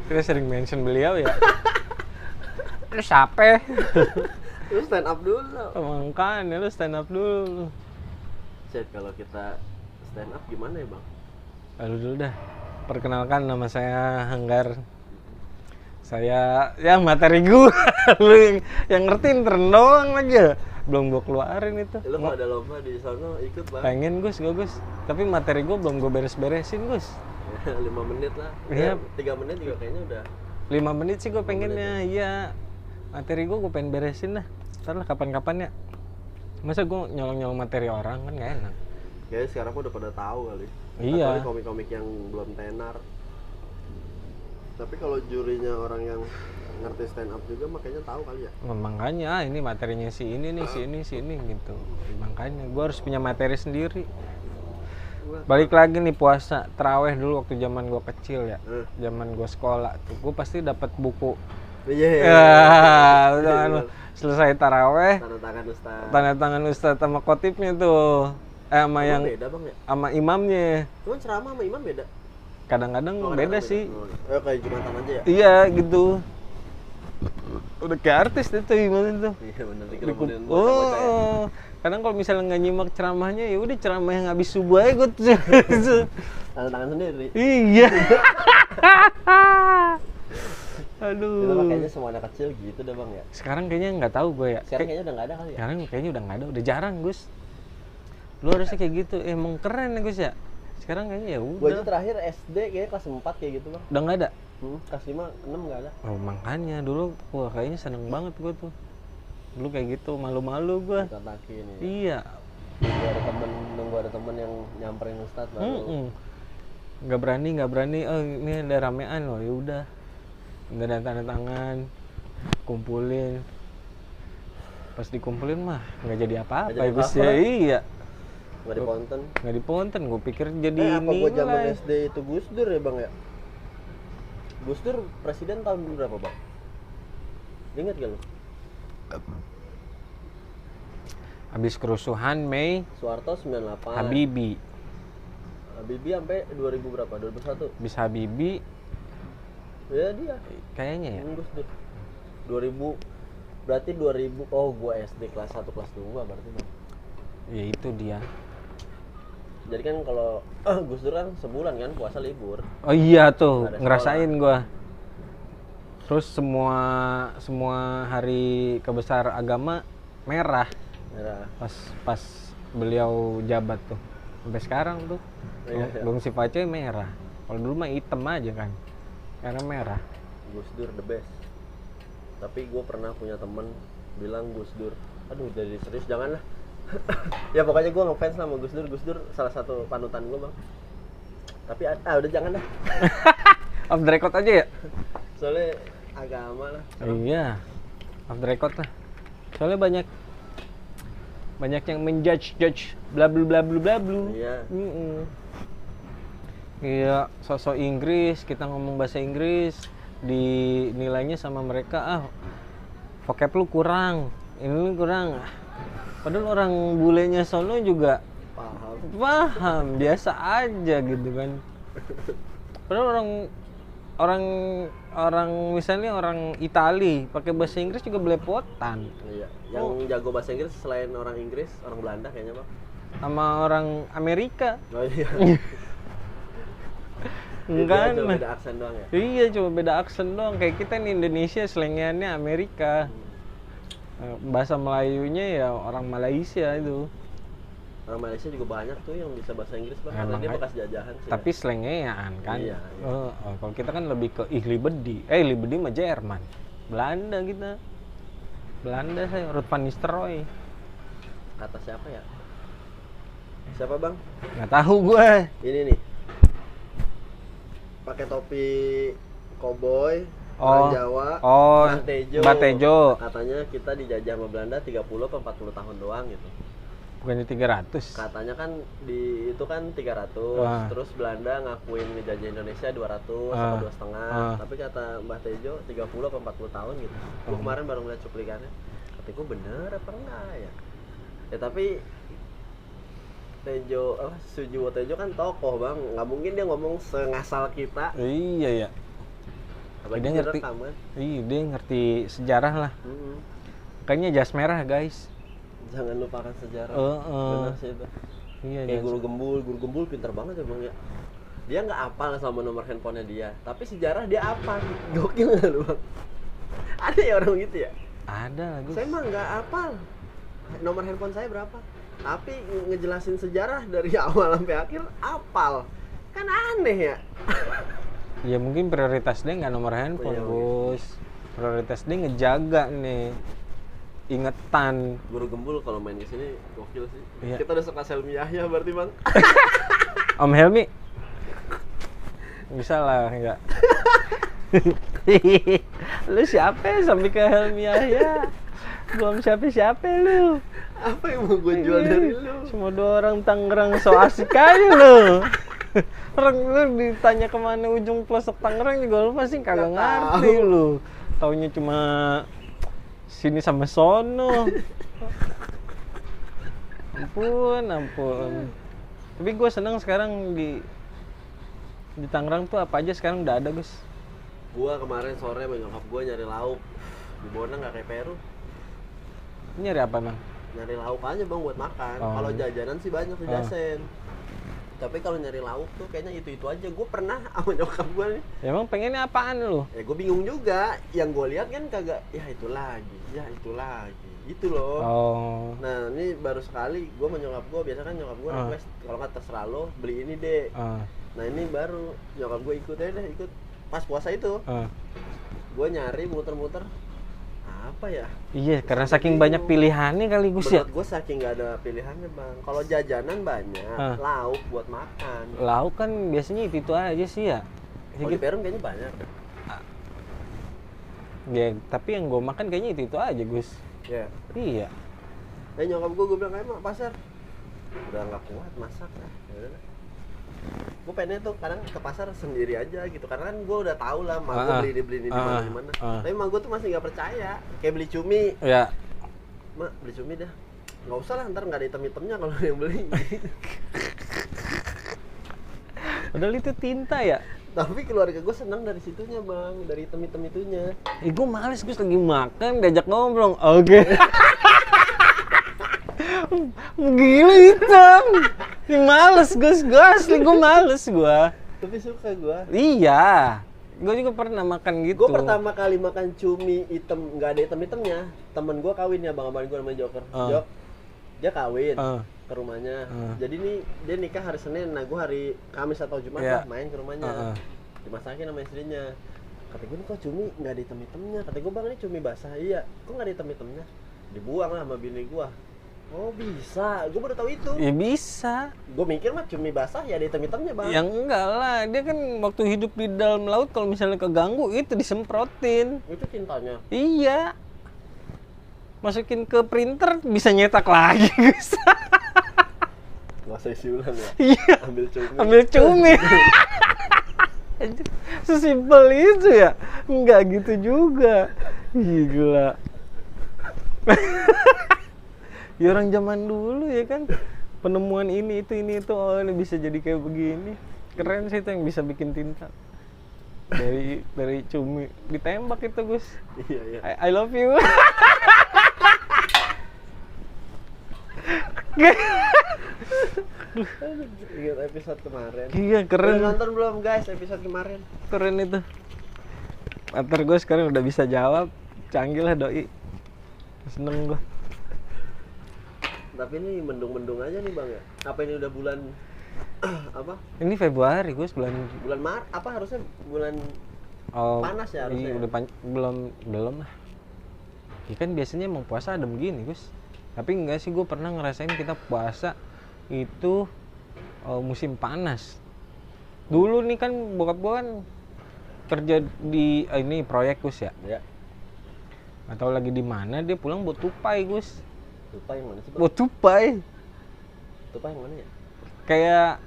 Kita sering mention beliau ya. Lu siapa? Lu stand up dulu. Makanya lu stand up dulu. Set kalau kita stand up gimana ya bang? Lalu dulu dah. Perkenalkan nama saya Hanggar. Saya ya materi gua lu yang ngertiin tren doang lagi ya. Belum gua keluarin itu. Lu kalau ada lomba di sono ikut bang. Pengen Gus, tapi materi gua belum gua beres-beresin Gus. 5 menit lah. Iya. 3 menit juga kayaknya udah. 5 menit sih gua pengennya, iya. Materi gua pengen beresin dah. Ntar lah kapan-kapan ya. Masa gua nyolong-nyolong materi orang kan gak enak. Kayaknya sekarang udah pada tahu kali. Iya. Kecuali komik-komik yang belum tenar. Tapi kalau jurinya orang yang ngerti stand up juga makanya tahu kali ya. Makanya ini materinya si ini nih, si ini gitu. Makanya gua harus punya materi sendiri. Balik lagi nih puasa, taraweh dulu waktu zaman gua kecil ya. Zaman gua sekolah tuh gua pasti dapat buku. Iya. Udah selesai taraweh, tanda tangan ustaz sama khotibnya tuh. Sama yang beda bang ya? Sama imamnya. Cuman ceramah sama imam beda. Kadang-kadang beda sih. Kayak Jumatan aja ya? Iya gitu. Udah kayak artis itu imam itu. Iya benar. Kadang kalau misalnya nggak nyimak ceramahnya ya udah ceramah yang habis subuh aja gue tanda tangan sendiri. Iya. Aduh. Itu kayaknya semua anak kecil gitu dah bang ya. Sekarang kayaknya nggak tahu gue ya. Sekarang kayaknya udah nggak ada kali ya. Sekarang kayaknya udah nggak ada, udah jarang Gus. Lu harusnya kayak gitu, emang keren ya Gus ya. Sekarang kayaknya ya udah. Gue aja terakhir SD kayaknya kelas 4 kayak gitu bang. Udah nggak ada. Kelas 5, 6 nggak ada. Oh makanya dulu, wah kayaknya seneng banget gue tuh. Dulu kayak gitu, malu-malu gue. Katakin ya. Iya. Nunggu ada temen yang nyamperin ustadz baru. Nggak berani. Oh ini ada ramean loh, ya udah. Nggak ada tanda tangan, kumpulin. Pas dikumpulin mah nggak jadi apa-apa ya Gus ya. Iya. Nggak diponten. Gue pikir jadi apa gue zaman SD itu Gus Dur ya bang ya? Gus Dur presiden tahun berapa bang? Ingat gak lu? Habis kerusuhan Mei. Soeharto 98. Habibie sampai 2000 berapa? 2001. Bisa Habibie. Ya dia. Kayaknya ya. Gus Dur. 2000 berarti 2000. Oh gua SD kelas 1 kelas 2 berarti bang. Ya itu dia. Jadi kan kalau Gus Dur kan sebulan kan puasa libur. Oh iya tuh, ngerasain gua. Terus semua hari kebesar agama merah. Pas beliau jabat tuh. Sampai sekarang tuh. Bung Sipace merah. Kalau dulu mah hitam aja kan. Karena merah. Gus Dur the best. Tapi gue pernah punya temen bilang Gus Dur, aduh jadi serius janganlah. Ya pokoknya gue ngefans sama Gus Dur salah satu panutan gue bang. Tapi udah jangan dah. Off the record aja ya? Soalnya agama lah. Iya, off the record lah. Soalnya banyak yang menjudge bla bla bla. Iya. Iya, sosok Inggris, kita ngomong bahasa Inggris, dinilainya sama mereka vocab lu kurang, ini kurang. Padahal orang bulenya sono juga paham, biasa aja gitu kan. Padahal orang misalnya orang Itali pakai bahasa Inggris juga belepotan. Iya. Yang jago bahasa Inggris selain orang Inggris, orang Belanda kayaknya bang. Sama orang Amerika. Oh iya. Enggak, cuma beda aksen doang ya? Iya, cuma beda aksen doang. Kayak kita nih Indonesia selengiannya Amerika. Bahasa Melayunya ya orang Malaysia itu. Orang Malaysia juga banyak tuh yang bisa bahasa Inggris bang, karena dia bekas jajahan sih. Tapi slengean kan. Iya. Kalau kita kan lebih ke Libedi mah Jerman. Belanda kita. Belanda saya, Ruud van Nistelrooy. Kata siapa ya? Siapa bang? Nggak tahu gue. Ini nih. Pakai topi koboi, orang Jawa, Batejo. Katanya kita dijajah sama Belanda 30 atau 40 tahun doang gitu. Bukannya 300? Katanya kan itu kan 300, terus Belanda ngakuin ngejajah Indonesia 200 atau 2,5. Tapi kata Mbah Tejo 30 atau 40 tahun gitu. Gue kemarin baru ngeliat cuplikannya. Kata gue bener apa enggak ya? Ya tapi Sujiwo Tejo kan tokoh bang, nggak mungkin dia ngomong sengasal kita. Iya ya. Apalagi dia ngerti. Kan? Iya, dia ngerti sejarah lah. Kayaknya jas merah guys. Jangan lupakan sejarah. Benar sih itu. Iya. Kayak guru gembul pintar banget ya bang ya. Dia nggak hafal sama nomor handphonenya dia, tapi sejarah dia hafal. Gokil nggak lu bang? Ada ya orang gitu ya? Ada lah Gus. Saya mah nggak hafal nomor handphone saya berapa, tapi ngejelasin sejarah dari awal sampai akhir hafal. Kan aneh ya. Ya mungkin prioritas dia nggak nomor handphone, Iya, Gus. Prioritas dia ngejaga nih ingetan. Guru Gembul kalau main ke sini gokil sih. Iya. Kita udah suka Helmi Yahya berarti bang. Om Helmi bisa lah enggak? Lu siapa ya sampai ke Helmi Yahya? Belum siapa-siapa lu. Apa yang mau gue jual dari lu? Cuma 2 orang Tangerang so asik aja lu. Orang lu ditanya kemana ujung pelosok Tangerang juga lu pasti kagak Nggak ngerti tahu. lu. Taunya cuma sini sama sono. Ampun. Tapi gue seneng sekarang di Tangerang tuh apa aja sekarang udah ada, Gus. Gua kemarin sore sama nyokap gua nyari lauk di Bonang nggak kayak Peru. Ini nyari apa, Bang? Nyari lauk aja bang buat makan. Oh. Kalau jajanan sih banyak di Oh. Dasen. Tapi kalau nyari lauk tuh kayaknya itu aja. Gue pernah sama nyokap gua nih. Ya, emang pengennya apaan lu? Ya gue bingung juga. Yang gue lihat kan kagak. Ya itu lagi. Itu loh. Oh. Nah ini baru sekali gue sama nyokap gue. Biasa kan nyokap gue request kalau nggak terserah lo beli ini deh. Nah ini baru nyokap gue ikut aja deh, ikut pas puasa itu. Gue nyari muter-muter apa ya? Iya, karena saking banyak pilihannya kali, Gus ya. Menurut gue saking nggak ada pilihannya bang. Kalau jajanan banyak, lauk buat makan. Lauk kan biasanya itu aja sih ya. Kalau di Perum kayaknya banyak. Ya, tapi yang gue makan kayaknya itu aja, Gus. Ya. Iya. Nyokap gue bilang kayak mak pasar. Udah nggak kuat masak lah. Yaudah. Gue pengen tuh kadang ke pasar sendiri aja gitu, karena kan gue udah tahu lah mak gue beli ini di mana. Tapi mak gue tuh masih nggak percaya. Kayak beli cumi. Ya. Mak beli cumi dah. Nggak usah lah, ntar nggak ada hitam-hitamnya kalau yang beli. Padahal itu tinta ya. Tapi keluarga gue senang dari situnya bang, dari hitam-hitam itunya. Gue males, Gus lagi makan diajak ngobrol. Oke. Gila hitam. Ini males, Gus. Gue asli gue males gue. Tapi suka gue. Iya. Gue juga pernah makan gitu. Gue pertama kali makan cumi hitam, nggak ada hitam-hitamnya. Temen gue kawin ya, bang gue namanya Joker. Jok, dia kawin ke rumahnya. Jadi nih dia nikah hari Senin, nah gue hari Kamis atau Jumat lah main ke rumahnya. Dimasakin sama istrinya. Kata gue nih kok cumi nggak ada hitam-hitamnya. Kata gue bang ini cumi basah. Iya. Kok nggak ada hitam-hitamnya? Dibuang lah sama bini gue. Oh bisa, gue baru tahu itu. Ya bisa. Gue mikir mah cumi basah ya ada hitam-hitamnya bang. Yang enggak lah, dia kan waktu hidup di dalam laut kalau misalnya keganggu itu disemprotin. Itu tintanya. Iya. Masukin ke printer bisa nyetak lagi, Gus. Gak usah isi ulang ya. Iya. Ambil cumi. Sesimpel itu ya? Enggak gitu juga. Gila. Ya orang zaman dulu ya kan, penemuan ini itu oh ini bisa jadi kayak begini. Keren sih itu yang bisa bikin tinta dari cumi ditembak itu, Gus. Iya. I love you. Ingat episode kemarin. Iya keren. Udah nonton belum guys episode kemarin? Keren itu. Pater gue sekarang udah bisa jawab, canggih lah doi. Seneng gue. Tapi ini mendung-mendung aja nih bang ya. Apa ini udah bulan apa? Ini Februari, gue Bulan Maret apa harusnya bulan panas ya harusnya. Iya, belum lah. Ya kan biasanya emang puasa adem gini, Gus. Tapi enggak sih, gue pernah ngerasain kita puasa itu musim panas. Dulu nih kan bokap gue kan kerja di ini proyek, Gus ya. Ya. Atau lagi di mana dia pulang buat tupai, Gus. Tupai yang mana sih bang? Buat tupai. Tupai yang mana ya? Kayak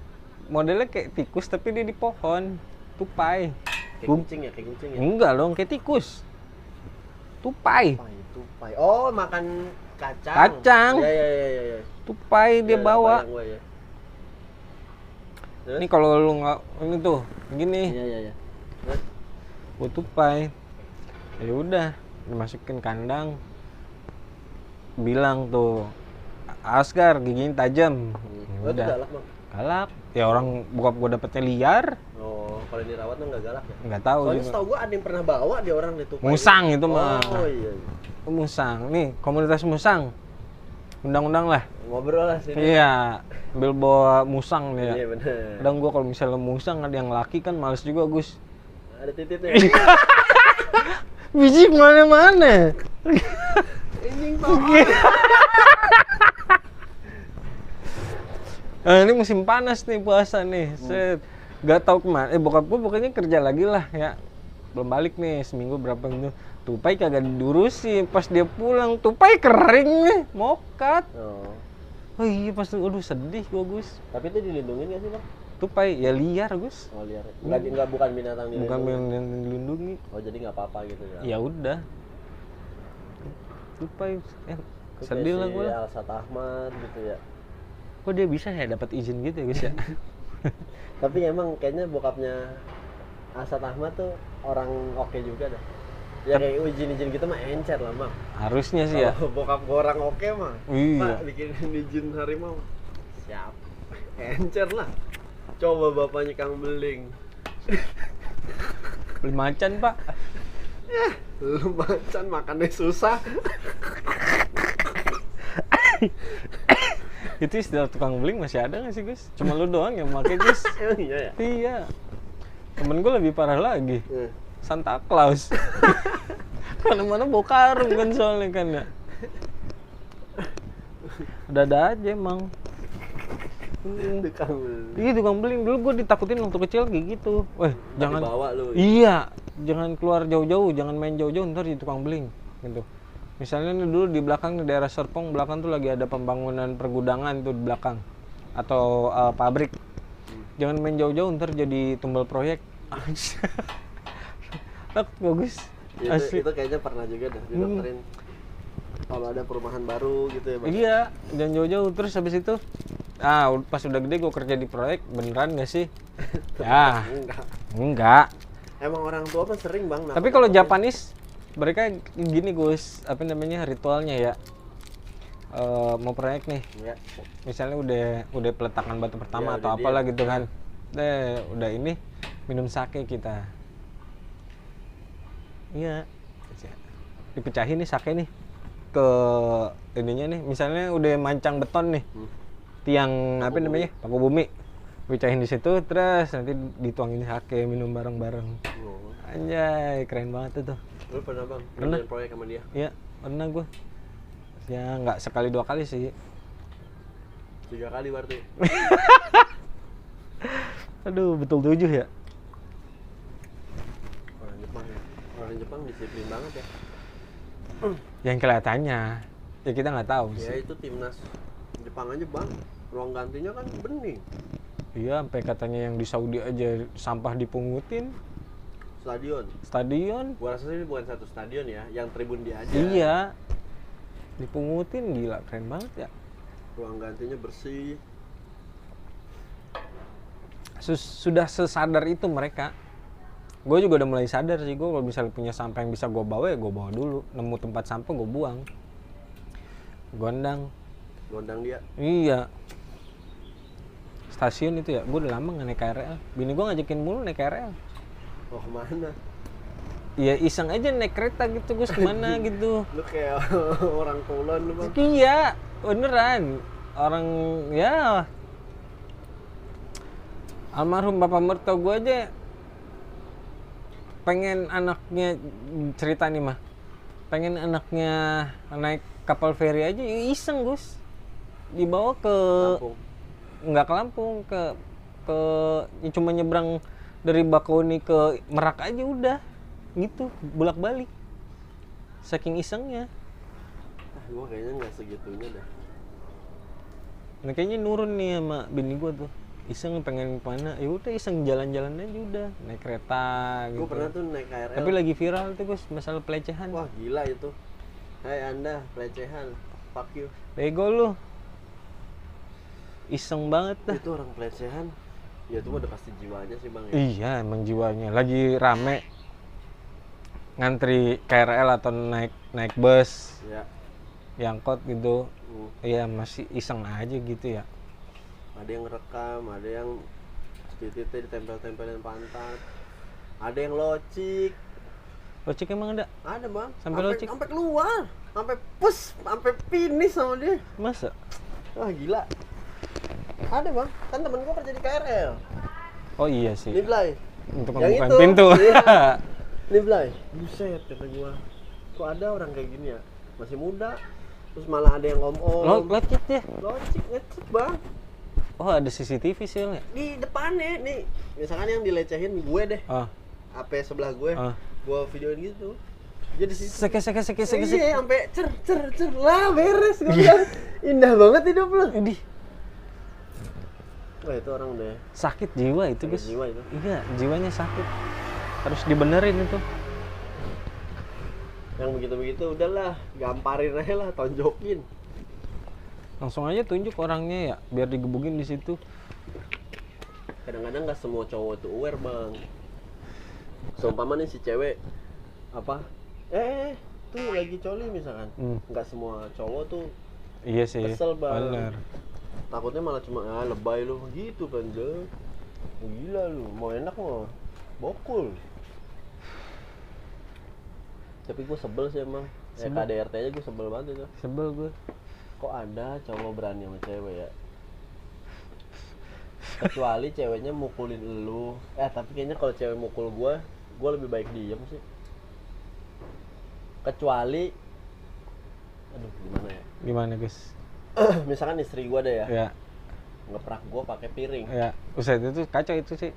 modelnya kayak tikus tapi dia di pohon. Tupai. Kayak kucing ya, kayak kucing ya. Enggak dong, kayak tikus. Tupai. Tupai. Oh, makan kacang. Kacang. Iya. Tupai dia bawa. Gua, ya. Ini kalau lu nggak ini tuh gini. Iya. Terus Buat tupai. Ya udah, dimasukin kandang. Bilang tuh, Askar giginya tajam. itu Udah. galak bang. Galak. Ya orang bokap gua dapetnya liar. Oh, kalau dirawat tuh nggak galak ya? Nggak tahu Soalnya juga. setahu gua ada yang pernah bawa dia orang itu. Musang itu mah. Oh iya. Musang. Nih, komunitas musang. Undang-undang lah. Ngobrol lah sini. Iya, ambil bawa musang nih ya. Iya bener. Kadang gua kalau misalnya musang ada yang laki kan males juga, Gus. Ada titiknya. Biji kemana-mana. Anjing Pak. Nah, ini musim panas nih puasa nih. Set. Gak tau kemana. Bokap gua pokoknya kerja lagi lah ya. Belum balik nih seminggu berapa gitu. Tupai kagak diurusin. Pas dia pulang tupai kering nih, mokat. Oh iya pas aduh sedih gua, Gus. Tapi itu dilindungi nggak sih Bang? Tupai ya liar, Gus. Oh liar. Nggak bukan binatang dilindungi. Bukan yang dilindungi. Oh jadi nggak apa-apa gitu ya? Ya udah. Tupai Itu sedih kayak lah si gua. Alsat Ahmad gitu ya. Kok dia bisa ya dapat izin gitu ya, Gus ya? Tapi emang kayaknya bokapnya Alsat Ahmad tuh orang oke juga dah. Ya kayak izin-izin gitu mah encer lah Bang. Harusnya sih ya. Kalau bokap gua orang oke mah. Iya. Pak bikinin izin harimau. Siap. Encer lah. Coba bapaknya Kang Beling. Beli macan, Pak. Lu macan makannya susah. Itu istilah tukang beling masih ada nggak sih, Gus? Cuma lu doang yang pakai, Gus. Emang iya ya? Iya. Temen gue lebih parah lagi. Eh. Santa Claus. Mana-mana bawa karung kan soalnya kan ya. Ada aja emang. Tukang Beling. Iya tukang beling. Dulu gue ditakutin waktu kecil kayak gitu. Weh, jangan. Dibawa lu. Iya, jangan keluar jauh-jauh, jangan main jauh-jauh ntar di tukang beling gitu. Misalnya nih dulu di belakang di daerah Serpong belakang tuh lagi ada pembangunan pergudangan tuh di belakang atau pabrik. Jangan main jauh-jauh ntar jadi tumbal proyek. Bagus. Itu kayaknya pernah juga dah didokterin. Kalau ada perumahan baru gitu ya Bang. Iya, jangan jauh-jauh. Terus habis itu pas udah gede gue kerja di proyek beneran gak sih? Ya, enggak. Emang orang tua kan sering Bang. Tapi kalau Japanese mereka gini Gus, apa namanya ritualnya ya? Mau proyek nih, Ya. misalnya udah peletakan batu pertama Ya, atau udah apalah gitu kan, udah ini minum sake kita, iya, dipecahin nih sake nih ke ininya nih, misalnya udah mancang beton nih, tiang apa namanya paku bumi, pecahin di situ, terus nanti dituangin sake minum bareng-bareng, anjay keren banget tuh. Lu pernah Bang? Pernah. Ngerjain proyek sama dia? Iya, pernah gue. Ya nggak sekali dua kali sih. 3 kali berarti. Aduh, betul 7 ya. Orang Jepang disiplin banget ya. Yang kelihatannya, ya kita nggak tahu Ya sih. itu timnas Jepang aja Bang. Ruang gantinya kan bening. Iya, sampai katanya yang di Saudi aja sampah dipungutin. Stadion. Gua rasa ini bukan satu stadion ya, yang tribun dia aja. Iya. Dipungutin gila, keren banget ya. Ruang gantinya bersih. Sudah sesadar itu mereka. Gue juga udah mulai sadar sih, gue kalau misalnya punya sampah yang bisa gue bawa ya gue bawa dulu. Nemu tempat sampah gue buang. Gondang dia. Iya. Stasiun itu ya, gue udah lama nggak naik KRL. Bini gue ngajakin mulu naik KRL. Oh kemana? Ya iseng aja naik kereta gitu, Gus kemana gitu. Lu kayak orang kulon lu Bang. Iya, beneran. Orang ya almarhum bapak mertua gue aja pengen anaknya cerita nih mah. Pengen anaknya naik kapal feri aja iseng, Gus. Dibawa ke Lampung. Nggak ke Lampung, ke ya cuma nyebrang dari Bakauheni ke Merak aja udah. Gitu, bolak-balik. Saking isengnya. Gua kayaknya nggak segitunya dah. Nah, kayaknya nurun nih sama bini gua tuh. Iseng pengen kemana, ya udah iseng jalan-jalan aja udah. Naik kereta gitu. Gua pernah tuh naik KRL. Tapi lagi viral tuh, Gus, masalah pelecehan. Wah gila itu. Hai Anda pelecehan. Fuck you. Bego lu. Iseng banget dah. Itu orang pelecehan. Ya itu mah udah pasti jiwanya sih Bang ya. Iya, emang jiwanya. Lagi rame ngantri KRL atau naik bus, Ya. yang angkot gitu. Iya, masih iseng aja gitu ya. ada yang rekam, ada yang titiknya ditempel-tempelin pantat, ada yang locik. Locik emang ada? Ada bang, Sampai locik? sampai keluar, sampai pus, sampai finish sama dia. Masa? Wah gila. Ada bang, kan temen gua kerja di KRL. Oh iya sih. Nih Blay, Untuk yang membuka itu, pintu. iya. Nih Blay, buset kata gua. Kok ada orang kayak gini ya? Masih muda, terus malah ada yang om-om. Locik ya? Locik, ngecek bang. Oh ada CCTV sih ya? Di depannya nih, misalkan yang dilecehin gue deh. Ah. HP sebelah gue, gue videoin gitu. Jadi situ. Seke. Iya, sampai cer lah beres gue bilang. Indah banget hidup lu. Idih. Wah itu orang deh. Sakit jiwa itu guys. Jiwa itu. Iya, jiwanya sakit. Harus dibenerin itu. Yang begitu-begitu udahlah, gamparin aja lah, tonjokin. Langsung aja tunjuk orangnya ya, biar digebukin di situ. Kadang-kadang nggak semua cowok tuh aware bang. Seumpama nih si cewek apa? Tuh lagi coli misalkan. Nggak semua cowok tuh Iya sih. kesel bang. Bener. Takutnya malah cuma lebay lu gitu kan je. Gila lu, mau enak mau bokul. Tapi gue sebel sih emang. KDRT aja gue sebel banget itu. Sebel gue. Kok ada cowok berani sama cewek ya? Kecuali ceweknya mukulin elu. Tapi kayaknya kalau cewek mukul gue lebih baik diem sih. Kecuali aduh gimana ya? Gimana guys? Misalkan istri gue deh ya. Ya. Ngeprak gue pakai piring. Ya, usai itu kacau itu sih.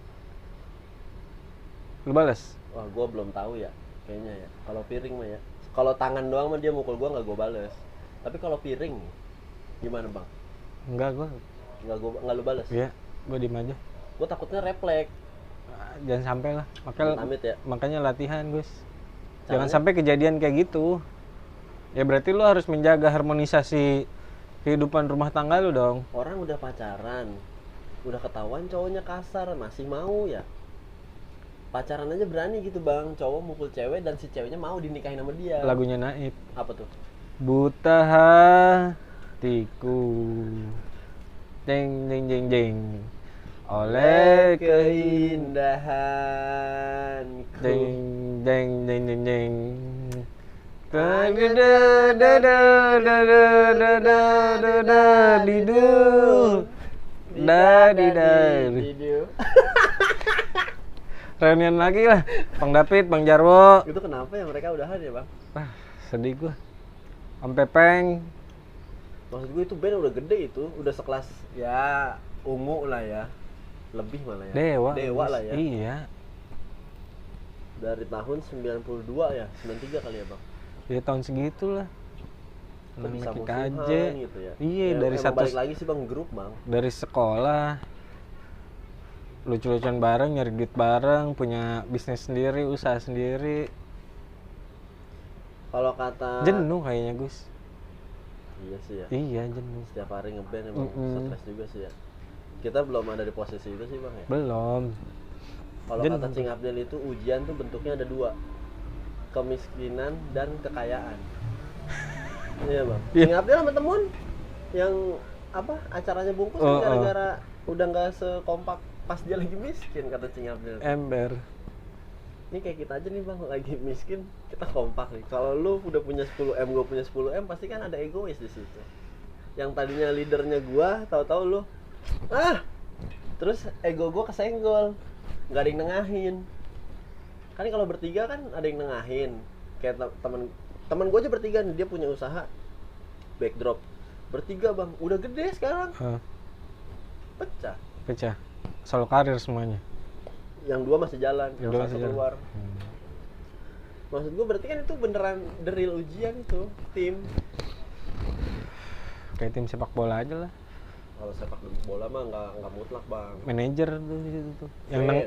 Lu balas? Wah, gue belum tahu ya. Kayaknya ya. Kalau piring mah ya. Kalau tangan doang mah dia mukul gue nggak gue bales. Tapi kalau piring gimana bang? Enggak, gue nggak lu balas. Iya, gue diem aja. Gue takutnya refleks. Jangan sampai lah. Makanya latihan Gus. Jangan sampai kejadian kayak gitu. Ya berarti lu harus menjaga harmonisasi kehidupan rumah tangga lu dong. Orang udah pacaran, udah ketahuan cowoknya kasar, masih mau ya. Pacaran aja berani gitu bang, cowok mukul cewek dan si ceweknya mau dinikahin sama dia. Lagunya Naib. Apa tuh? Buta hatiku, jeng jeng jeng jeng, oleh keindahanku, jeng jeng jeng jeng jeng, reunian lagi lah, Bang David, Bang Jarwo. Itu kenapa ya mereka udahan ya bang? Sedih gua. Sampai peng. Maksud gue itu band udah gede itu, udah sekelas ya Ungu lah ya, lebih malah ya. Dewa lah ya. Iya. Dari tahun 92 ya, 93 kali ya bang. Ya tahun segitulah. Bisa musuhan gitu ya. Iya, ya dari satu balik lagi sih bang, grup bang. Dari sekolah. Lucu-lucuan bareng, nyari duit bareng, punya bisnis sendiri, usaha sendiri. Kalau kata jenuh kayaknya Gus. Iya sih ya. Iya jenuh. Setiap hari ngeband emang stres juga sih ya. Kita belum ada di posisi itu sih bang ya. Belum. Kalau kata Cing Abdel itu ujian tuh bentuknya ada dua, kemiskinan dan kekayaan. Iya bang. Cing Abdel sama temen yang apa acaranya bungkus gara-gara udah nggak sekompak pas dia lagi miskin kata Cing Abdel. Ember. Ini kayak kita aja nih bang, lagi miskin, kita kompak nih. Kalau lu udah punya 10M, gue punya 10M, pasti kan ada egois di situ. Yang tadinya leadernya gua, tahu-tahu lu, terus ego gua kesenggol, nggak ada yang nengahin. Kan kalau bertiga kan ada yang nengahin. Kayak teman gua aja bertiga nih, dia punya usaha backdrop. Bertiga bang, udah gede sekarang. Pecah. Solo karir semuanya. Yang dua masih jalan, yang satu keluar. Maksud gue berarti kan itu beneran the real ujian itu tim. Kayak tim sepak bola aja lah. Kalau sepak bola mah nggak mutlak bang. Manajer tuh itu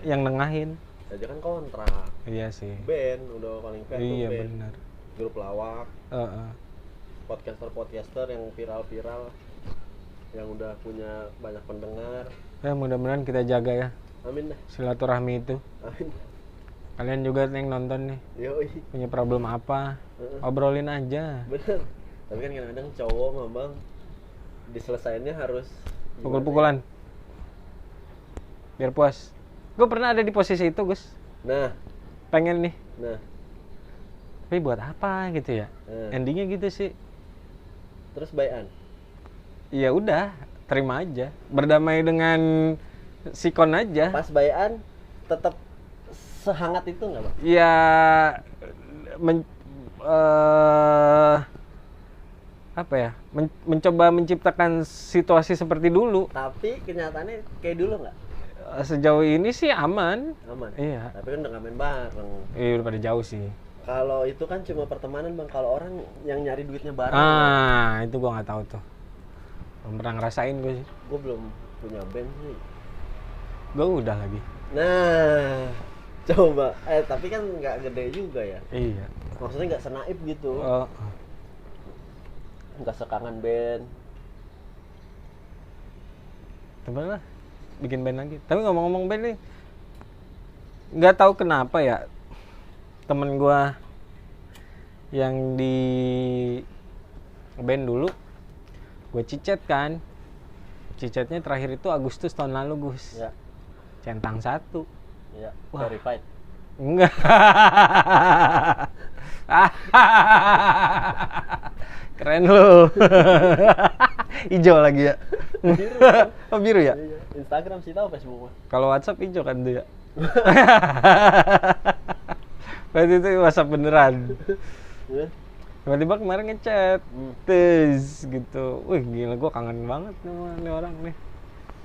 yang nengahin. Jadi kan kontrak. Iya sih. Band udah paling fair tuh. Iya band. benar. Grup lawak. Podcaster yang viral, yang udah punya banyak pendengar. Ya mudah-mudahan kita jaga ya. Amin dah. Silaturahmi itu. Amin. Kalian juga yang nonton nih. Yoi. Punya problem apa? Obrolin aja. Bener. Tapi kan kadang-kadang cowok mah bang, diselesainnya harus pukul-pukulan. biar puas. Gue pernah ada di posisi itu, Gus. Nah, Pengen nih, nah. tapi buat apa gitu ya? Endingnya gitu sih. Terus bayan. Ya udah, terima aja. Berdamai dengan sikon aja. Pas bayan tetap sehangat itu nggak, Bang? Ya men- apa ya? Mencoba menciptakan situasi seperti dulu. Tapi kenyataannya kayak dulu nggak? Sejauh ini sih aman. Aman. Iya. Tapi kan udah nggak main bareng. Iya, udah pada jauh sih. Kalau itu kan cuma pertemanan, Bang. Kalau orang yang nyari duitnya bareng. Itu gua nggak tahu tuh. Belum pernah ngerasain gue sih. Gue belum punya band sih. Gue udah lagi. Nah, coba. Tapi kan nggak gede juga ya. Iya. Maksudnya nggak senaib gitu. Nggak sekangen band. Coba lah, bikin band lagi. Tapi ngomong-ngomong band nih, nggak tahu kenapa ya, temen gue yang di band dulu, gue cicet kan. Cicetnya terakhir itu Agustus tahun lalu, Gus. Ya. Centang 1. Ya. Wah. Verified. Enggak. Keren lu. Hijau lagi ya. Biru. Oh, biru ya? Iya. Instagram sih tahu, Facebook mah. Kalau WhatsApp hijau kan tuh ya. Berarti itu WhatsApp beneran. Ya. Tiba-tiba kemarin ngechat, tes gitu. Wih gila, gue kangen banget sama ini orang nih.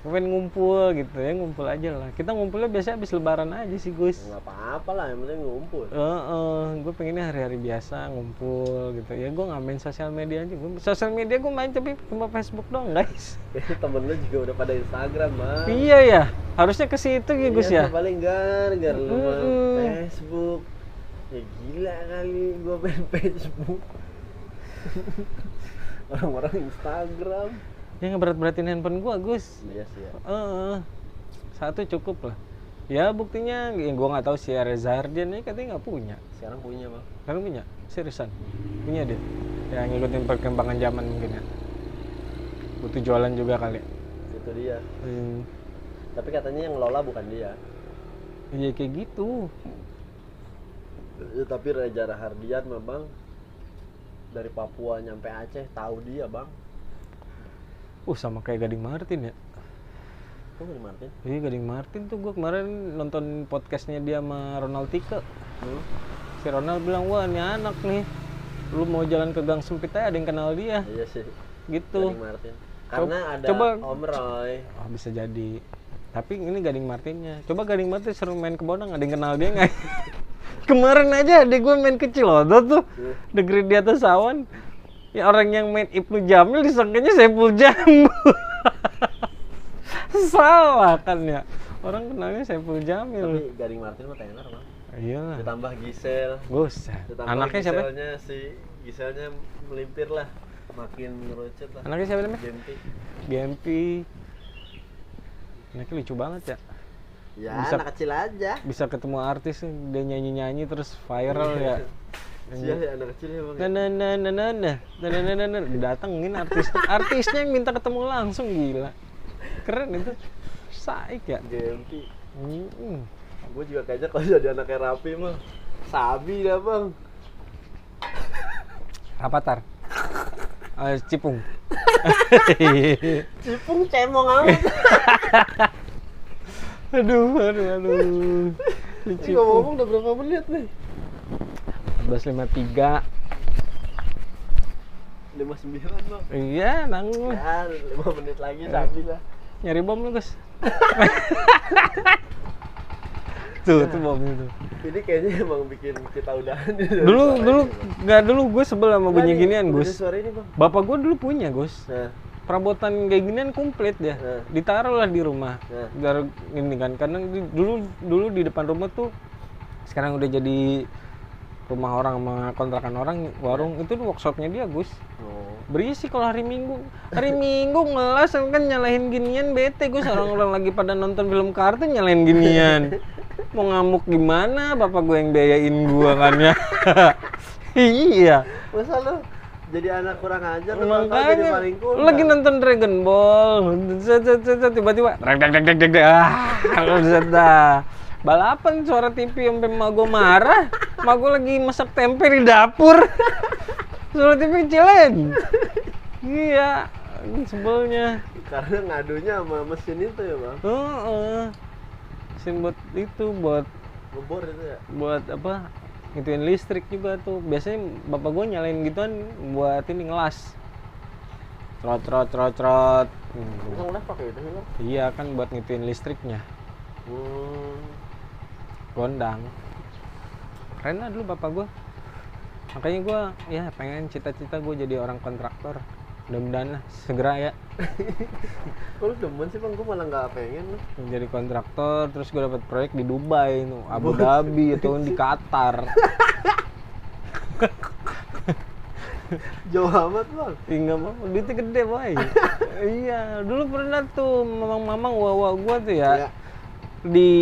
Gue pengen ngumpul gitu ya, ngumpul aja lah. Kita ngumpulnya biasanya habis lebaran aja sih, Gus. Nggak apa-apa lah, yang penting ngumpul. Gue pengennya hari-hari biasa ngumpul gitu. Ya gue nggak main sosial media aja. Sosial media gue main tapi cuma Facebook doang, guys. Temen lu juga udah pada Instagram, Bang. Iya ya, harusnya ke situ ya, Gus ya. Paling gar lu mah Facebook. Ya gila kali gua main Facebook. Orang-orang Instagram. Ya ngeberat-beratin handphone gua, Gus. Iya sih ya. Satu cukup lah. Ya buktinya, ya gua nggak tahu si Reza Hardian ini katanya nggak punya. Sekarang punya, Bang. Sekarang punya? Seriusan? Punya dia? Ya ngikutin perkembangan zaman mungkin ya. Butuh jualan juga kali. Itu dia. Tapi katanya yang ngelola bukan dia. Iya kayak gitu. Ya, tapi Reza Hardian mah, Bang, dari Papua nyampe Aceh tahu dia, Bang. Sama kayak Gading Martin ya. Kok Gading Martin? Iya Gading Martin tuh, gue kemarin nonton podcastnya dia sama Ronald Tike. Si Ronald bilang, wah ini anak nih, lu mau jalan ke gang sempit aja ada yang kenal dia. Iya sih. Gitu. Gading Martin. Karena ada Om Roy. Bisa jadi. Tapi ini Gading Martinnya. Coba Gading Martin seru main ke Bonang, ada yang kenal dia nggak? Kemarin aja adek gue main ke Ciloto tuh, negeri di atas awan. Ya orang yang main Ibnu Jamil disangkanya Saiful Jamil. Salah kan ya. Orang kenalnya Saiful Jamil. Tapi Gading Martin mah tenar, Bang. Iyalah. Ditambah Gisel. Buset. Ditambah Anaknya siapa? Giselnya melimpir lah. Makin ngerucut lah. Anaknya siapa namanya? Gempi. Anaknya lucu banget ya. Ya, anak kecil aja. Bisa ketemu artis dia nyanyi-nyanyi terus viral ya. Iya ya, anak kecil ya, Bang. Datengin artisnya yang minta ketemu langsung, gila. Keren itu. Saik ya. Gempi. Gue juga kayaknya kalau jadi anaknya Rapi mah sabi dah, Bang. Rapatar. Cipung. Cipung cemong amat. Aduh. Ini ngomong udah berapa menit nih? 14.53. 59, Bang. Iya, nanggung. Ya, 5 menit lagi sabi lah. Nyari bom lu, Gus. Tuh bom itu. Ini kayaknya emang bikin kita udahan. Dulu gue sebel sama bunyi ginian, Gus. Suara ini, Bang. Bapak gue dulu punya, Gus. Nah. Perabotan kayak ginian komplit ya. Ditaruh lah di rumah. Biar ini kan, karena dulu di depan rumah tuh sekarang udah jadi rumah orang sama kontrakan orang, warung itu tuh workshopnya dia, Gus. Berisi kalau hari Minggu ngelas kan nyalahin ginian, bete Gus. Orang-orang lagi pada nonton film kartun nyalahin ginian. Mau ngamuk gimana, bapak gue yang biayain gue kan ya. Iya. Masa lu Jadi anak kurang ajar lu tahu jadi Makanya maling kundang. lagi nonton Dragon Ball, tiba-tiba deg. Buset dah. Balapan suara TV sampai emak gue marah. Emak gue lagi masak tempe di dapur. Suara TV kecilin. Iya, sebelnya. Karena ngadunya sama mesin itu ya bang. Mesin buat itu, buat Ngebor itu ya. buat apa? Ngituin listrik juga tuh. Biasanya bapak gue nyalain gituan buat ini ngelas. Trot. Langsung udah pakai itu sih bang. Iya kan buat ngituin listriknya. Gondang. Keren lah dulu bapak gue. Makanya gue ya pengen cita-cita gue jadi orang kontraktor. Mudah-mudahan lah segera ya. Kok lu demen sih bang? Gue malah nggak pengen lu. Jadi kontraktor, terus gue dapat proyek di Dubai, Abu Dhabi atau di Qatar. Jauh amat bang. Tinggal mau duitnya gede boy. Iya, dulu pernah tuh mamang-mamang wawa gue tuh ya. Ya. Di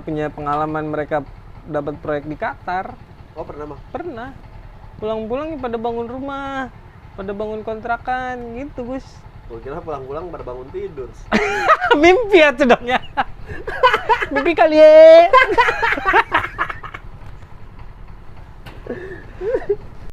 punya pengalaman mereka dapat proyek di Qatar. Oh pernah bang? Pernah. Pulang-pulang pada bangun rumah, pada bangun kontrakan gitu, Gus. Gue kira pulang-pulang pada bangun tidur. Mimpi ya tuh dong ya. Mimpi kali ya.